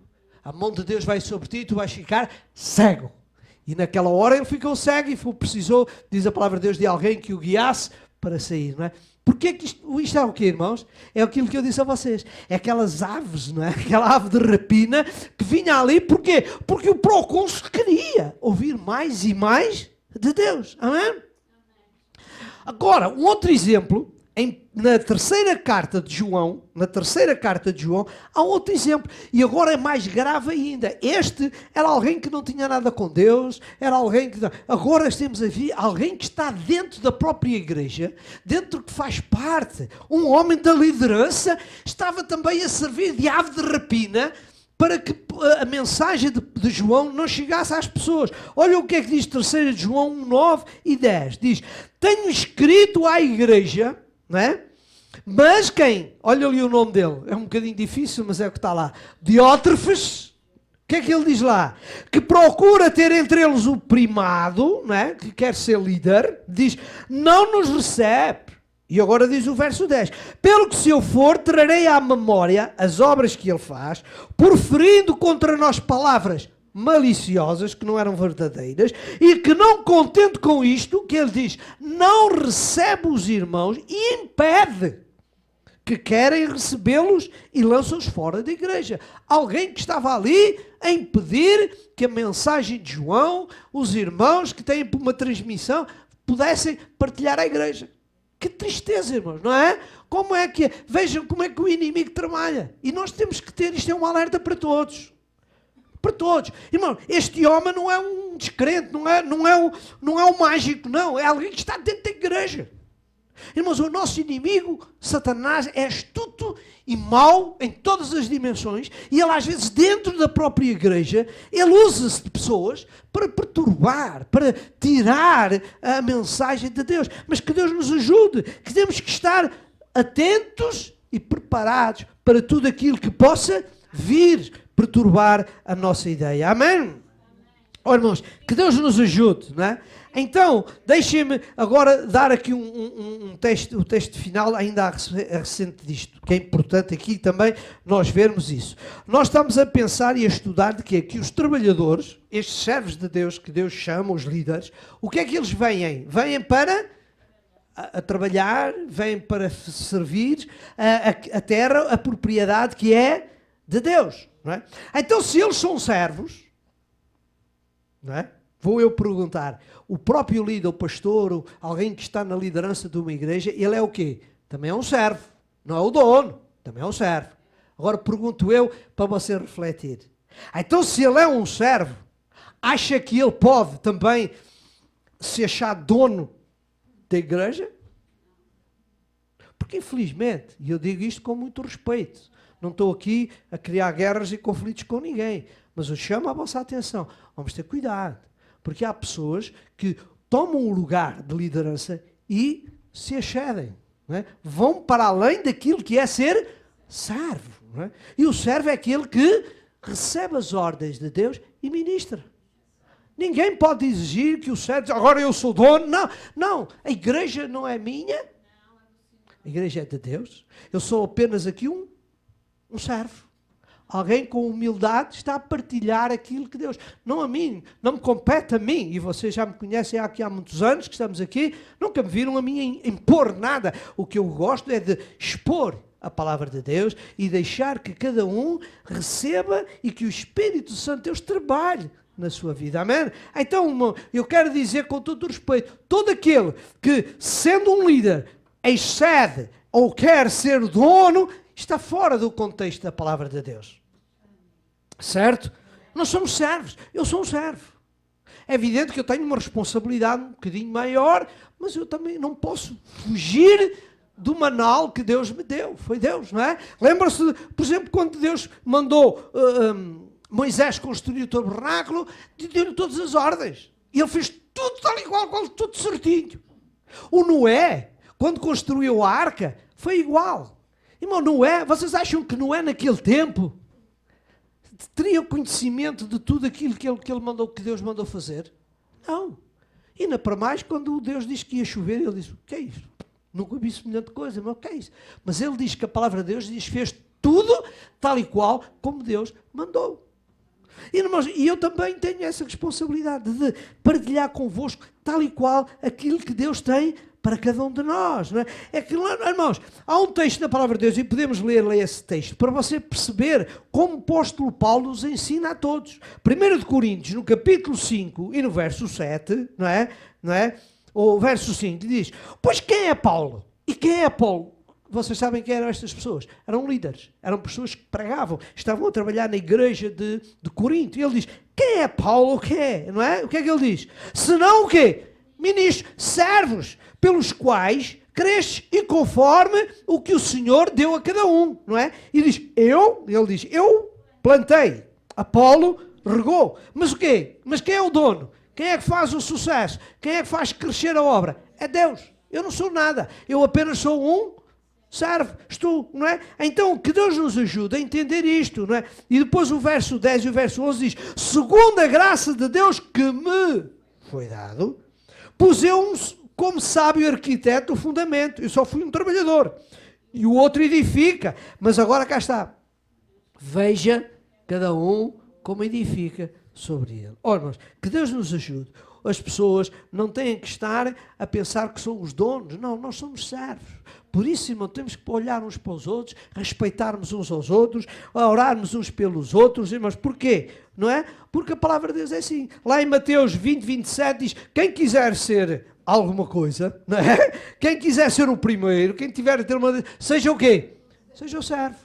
a mão de Deus vai sobre ti e tu vais ficar cego. E naquela hora ele ficou cego e precisou, diz a palavra de Deus, de alguém que o guiasse para sair, não é? Porquê que isto é o quê, irmãos? É aquilo que eu disse a vocês. É aquelas aves, não é? Aquela ave de rapina que vinha ali. Porquê? Porque o procônsul queria ouvir mais e mais de Deus. Amém? Agora, um outro exemplo, na terceira carta de João, há outro exemplo. E agora é mais grave ainda. Este era alguém que não tinha nada com Deus, era alguém que... Agora temos aqui alguém que está dentro da própria igreja, dentro que faz parte, um homem da liderança, estava também a servir de ave de rapina, para que a mensagem de João não chegasse às pessoas. Olha o que é que diz 3 de João 1, 9 e 10. Diz, tenho escrito à igreja, não é? Mas quem? Olha ali o nome dele. É um bocadinho difícil, mas é o que está lá. Diótrefes, que é que ele diz lá? Que procura ter entre eles o primado, não é? Que quer ser líder, diz, não nos recebe. E agora diz o verso 10, pelo que se eu for, trarei à memória as obras que ele faz, proferindo contra nós palavras maliciosas, que não eram verdadeiras, e que não contente com isto, que ele diz, não recebe os irmãos e impede que querem recebê-los e lançam-os fora da igreja. Alguém que estava ali a impedir que a mensagem de João, os irmãos que têm uma transmissão, pudessem partilhar a igreja. Que tristeza, irmãos, não é? Como é que é? Vejam como é que o inimigo trabalha. E nós temos que ter, isto é um alerta para todos. Para todos. Irmão, este homem não é um descrente, não é um mágico, não. É alguém que está dentro da igreja. Irmãos, o nosso inimigo, Satanás, é astuto e mau em todas as dimensões, e ele às vezes dentro da própria igreja, ele usa-se de pessoas para perturbar, para tirar a mensagem de Deus. Mas que Deus nos ajude, que temos que estar atentos e preparados para tudo aquilo que possa vir perturbar a nossa ideia. Amém? Oh, irmãos, que Deus nos ajude, não é? Então, deixem-me agora dar aqui um texto final ainda a recente disto, que é importante aqui também nós vermos isso. Nós estamos a pensar e a estudar de quê? Que os trabalhadores, estes servos de Deus, que Deus chama, os líderes, o que é que eles vêm? Vêm para a trabalhar, vêm para servir a terra, a propriedade que é de Deus. Não é? Então, se eles são servos, não é? Vou eu perguntar, o próprio líder, o pastor, alguém que está na liderança de uma igreja, ele é o quê? Também é um servo, não é o dono, também é um servo. Agora pergunto eu para você refletir. Então, se ele é um servo, acha que ele pode também se achar dono da igreja? Porque infelizmente, e eu digo isto com muito respeito, não estou aqui a criar guerras e conflitos com ninguém, mas eu chamo a vossa atenção, vamos ter cuidado. Porque há pessoas que tomam o lugar de liderança e se excedem. Não é? Vão para além daquilo que é ser servo. Não é? E o servo é aquele que recebe as ordens de Deus e ministra. Ninguém pode exigir que o servo diga, agora eu sou dono. Não, não. A igreja não é minha. A igreja é de Deus. Eu sou apenas aqui um servo. Alguém com humildade está a partilhar aquilo que Deus... Não a mim, não me compete a mim. E vocês já me conhecem aqui há muitos anos que estamos aqui. Nunca me viram a mim impor nada. O que eu gosto é de expor a palavra de Deus e deixar que cada um receba e que o Espírito Santo de Deus trabalhe na sua vida. Amém? Então, eu quero dizer com todo o respeito, todo aquele que, sendo um líder, excede ou quer ser dono, está fora do contexto da palavra de Deus. Certo? Nós somos servos. Eu sou um servo. É evidente que eu tenho uma responsabilidade um bocadinho maior, mas eu também não posso fugir do manual que Deus me deu. Foi Deus, não é? Lembra-se, por exemplo, quando Deus mandou Moisés construir o tabernáculo, deu-lhe todas as ordens. E ele fez tudo tal e qual, tudo certinho. O Noé, quando construiu a arca, foi igual. Irmão, Noé, vocês acham que Noé naquele tempo teria conhecimento de tudo aquilo que ele mandou, que Deus mandou fazer? Não. E ainda para mais, quando Deus disse que ia chover, ele disse, o que é isso? Nunca vi semelhante coisa, mas o que é isso? Mas ele diz que a palavra de Deus diz, fez tudo tal e qual como Deus mandou. E, irmãos, e eu também tenho essa responsabilidade de partilhar convosco tal e qual aquilo que Deus tem para cada um de nós. Não é? É que, irmãos, há um texto na palavra de Deus, e podemos ler esse texto, para você perceber como o apóstolo Paulo nos ensina a todos. 1 de Coríntios, no capítulo 5 e no verso 7, não é? O verso 5 diz, pois quem é Paulo? E quem é Apolo? Vocês sabem quem eram estas pessoas? Eram líderes, eram pessoas que pregavam, estavam a trabalhar na igreja de Corinto. E ele diz, quem é Paulo? O que é? Não é? O que é que ele diz? Senão o quê? Ministros, servos, pelos quais cresces e conforme o que o Senhor deu a cada um, não é? E diz, ele diz, eu plantei, Apolo regou. Mas o quê? Mas quem é o dono? Quem é que faz o sucesso? Quem é que faz crescer a obra? É Deus. Eu não sou nada. Eu apenas sou um serve, estou, não é? Então, que Deus nos ajude a entender isto, não é? E depois o verso 10 e o verso 11 diz, segundo a graça de Deus que me foi dado, pus eu como sábio arquiteto o fundamento, eu só fui um trabalhador, e o outro edifica, mas agora cá está, veja cada um como edifica sobre ele. Ora, irmãos, que Deus nos ajude. As pessoas não têm que estar a pensar que são os donos. Não, nós somos servos. Por isso, irmão, temos que olhar uns para os outros, respeitarmos uns aos outros, orarmos uns pelos outros. Irmãos, porquê? Não é? Porque a palavra de Deus é assim. Lá em Mateus 20, 27 diz, quem quiser ser alguma coisa, não é? Quem quiser ser o primeiro, quem tiver a ter uma... Seja o quê? Seja o servo.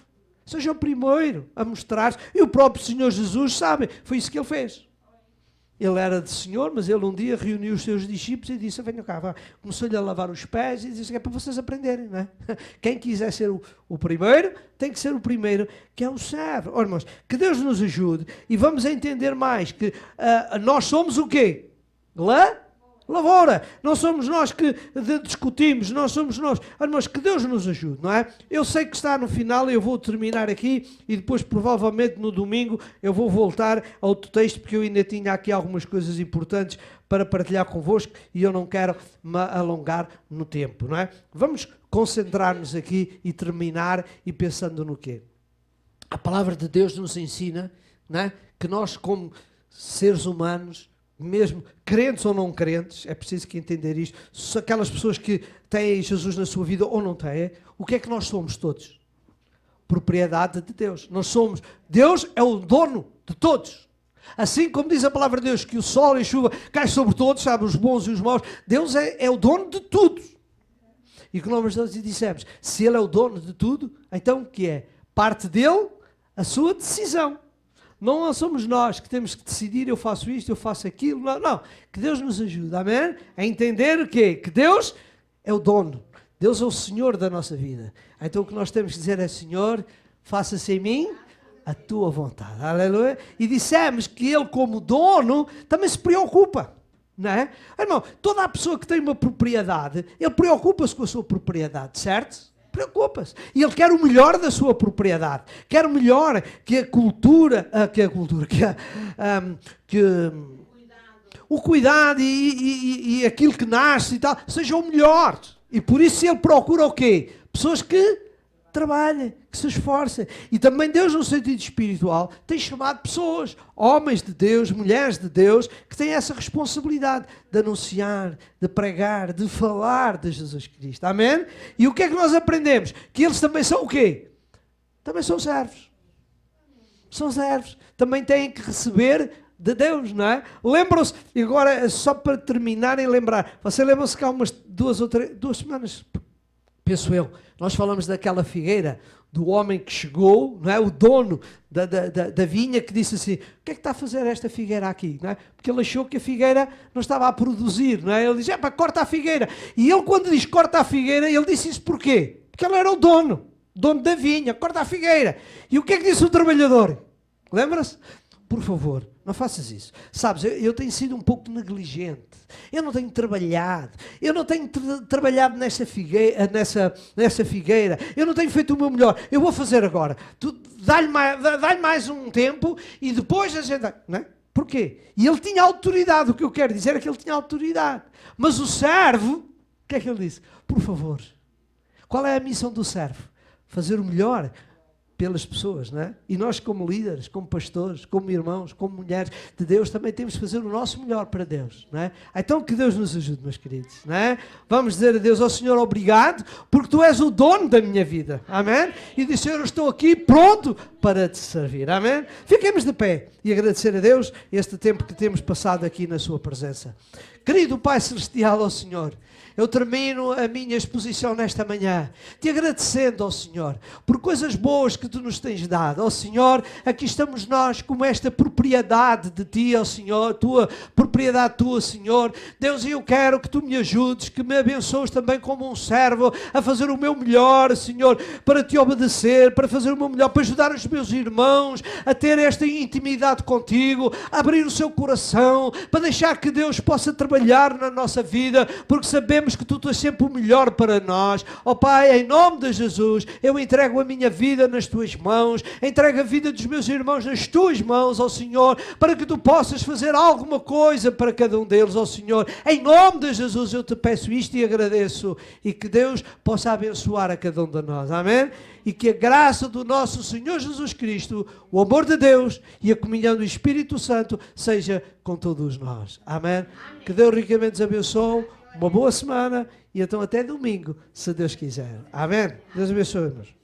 Seja o primeiro a mostrar-se. E o próprio Senhor Jesus, sabe, foi isso que ele fez. Ele era de Senhor, mas ele um dia reuniu os seus discípulos e disse, venham cá, vá. Começou-lhe a lavar os pés e disse que é para vocês aprenderem, não é? Quem quiser ser o primeiro, tem que ser o primeiro, que é o servo. Ora, irmãos, que Deus nos ajude e vamos a entender mais que nós somos o quê? Lavoura. Não somos nós que discutimos, não somos nós. Mas que Deus nos ajude, não é? Eu sei que está no final, eu vou terminar aqui e depois provavelmente no domingo eu vou voltar a outro texto porque eu ainda tinha aqui algumas coisas importantes para partilhar convosco e eu não quero me alongar no tempo, não é? Vamos concentrar-nos aqui e terminar e pensando no quê? A palavra de Deus nos ensina, não é? Que nós como seres humanos, mesmo crentes ou não crentes, é preciso que entender isto, se aquelas pessoas que têm Jesus na sua vida ou não têm, o que é que nós somos todos? Propriedade de Deus. Nós somos, Deus é o dono de todos. Assim como diz a palavra de Deus que o sol e a chuva caem sobre todos, sabe, os bons e os maus, Deus é o dono de tudo. E que nós dissemos, se Ele é o dono de tudo, então o que é? Parte dele a sua decisão. Não somos nós que temos que decidir, eu faço isto, eu faço aquilo. Não, não. Que Deus nos ajude, amém? A entender o quê? Que Deus é o dono. Deus é o Senhor da nossa vida. Então o que nós temos que dizer é, Senhor, faça-se em mim a tua vontade. Aleluia. E dissemos que Ele, como dono, também se preocupa. Não é? Irmão, toda a pessoa que tem uma propriedade, ele preocupa-se com a sua propriedade, certo? Preocupa-se. E ele quer o melhor da sua propriedade. Quer o melhor que o cuidado e aquilo que nasce e tal, seja o melhor. E por isso ele procura o quê? Pessoas que trabalhem, que se esforcem. E também Deus, no sentido espiritual, tem chamado pessoas, homens de Deus, mulheres de Deus, que têm essa responsabilidade de anunciar, de pregar, de falar de Jesus Cristo. Amém? E o que é que nós aprendemos? Que eles também são o quê? Também são servos. São servos. Também têm que receber de Deus, não é? Lembram-se, e agora só para terminarem lembrar, você lembram-se que há umas 2 semanas, penso eu, nós falamos daquela figueira, do homem que chegou, não é? O dono da vinha que disse assim, o que é que está a fazer esta figueira aqui? Não é? Porque ele achou que a figueira não estava a produzir, não é? Ele diz, corta a figueira. E ele quando diz corta a figueira, ele disse isso porquê? Porque ele era o dono da vinha, corta a figueira. E o que é que disse o trabalhador? Lembra-se? Por favor, não faças isso. Sabes, eu tenho sido um pouco negligente. Eu não tenho trabalhado. Eu não tenho trabalhado nessa figueira. Eu não tenho feito o meu melhor. Eu vou fazer agora. Tu dá-lhe mais um tempo e depois a gente... Não é? Porquê? E ele tinha autoridade. O que eu quero dizer é que ele tinha autoridade. Mas o servo, o que é que ele disse? Por favor. Qual é a missão do servo? Fazer o melhor pelas pessoas, não é? E nós como líderes, como pastores, como irmãos, como mulheres de Deus, também temos que fazer o nosso melhor para Deus, não é? Então que Deus nos ajude, meus queridos, não é? Vamos dizer a Deus, ó Senhor, obrigado, porque Tu és o dono da minha vida, amém? E diz, Senhor, eu estou aqui pronto para Te servir, amém? Fiquemos de pé e agradecer a Deus este tempo que temos passado aqui na Sua presença. Querido Pai Celestial, ó Senhor, eu termino a minha exposição nesta manhã, te agradecendo, ó Senhor, por coisas boas que Tu nos tens dado. Ó Senhor, aqui estamos nós como esta propriedade de Ti, ó Senhor, propriedade Tua, Senhor. Deus, eu quero que Tu me ajudes, que me abençoes também como um servo a fazer o meu melhor, Senhor, para Te obedecer, para fazer o meu melhor, para ajudar os meus irmãos a ter esta intimidade contigo, a abrir o seu coração, para deixar que Deus possa trabalhar trabalhar na nossa vida, porque sabemos que Tu tens sempre o melhor para nós. Ó Pai, em nome de Jesus, eu entrego a minha vida nas Tuas mãos, entrego a vida dos meus irmãos nas Tuas mãos, ó Senhor, para que Tu possas fazer alguma coisa para cada um deles, ó Senhor. Em nome de Jesus eu Te peço isto e agradeço, e que Deus possa abençoar a cada um de nós. Amém? E que a graça do nosso Senhor Jesus Cristo, o amor de Deus e a comunhão do Espírito Santo seja com todos nós. Amém? Que Deus ricamente nos abençoe, uma boa semana e então até domingo, se Deus quiser. Amém? Deus abençoe-nos.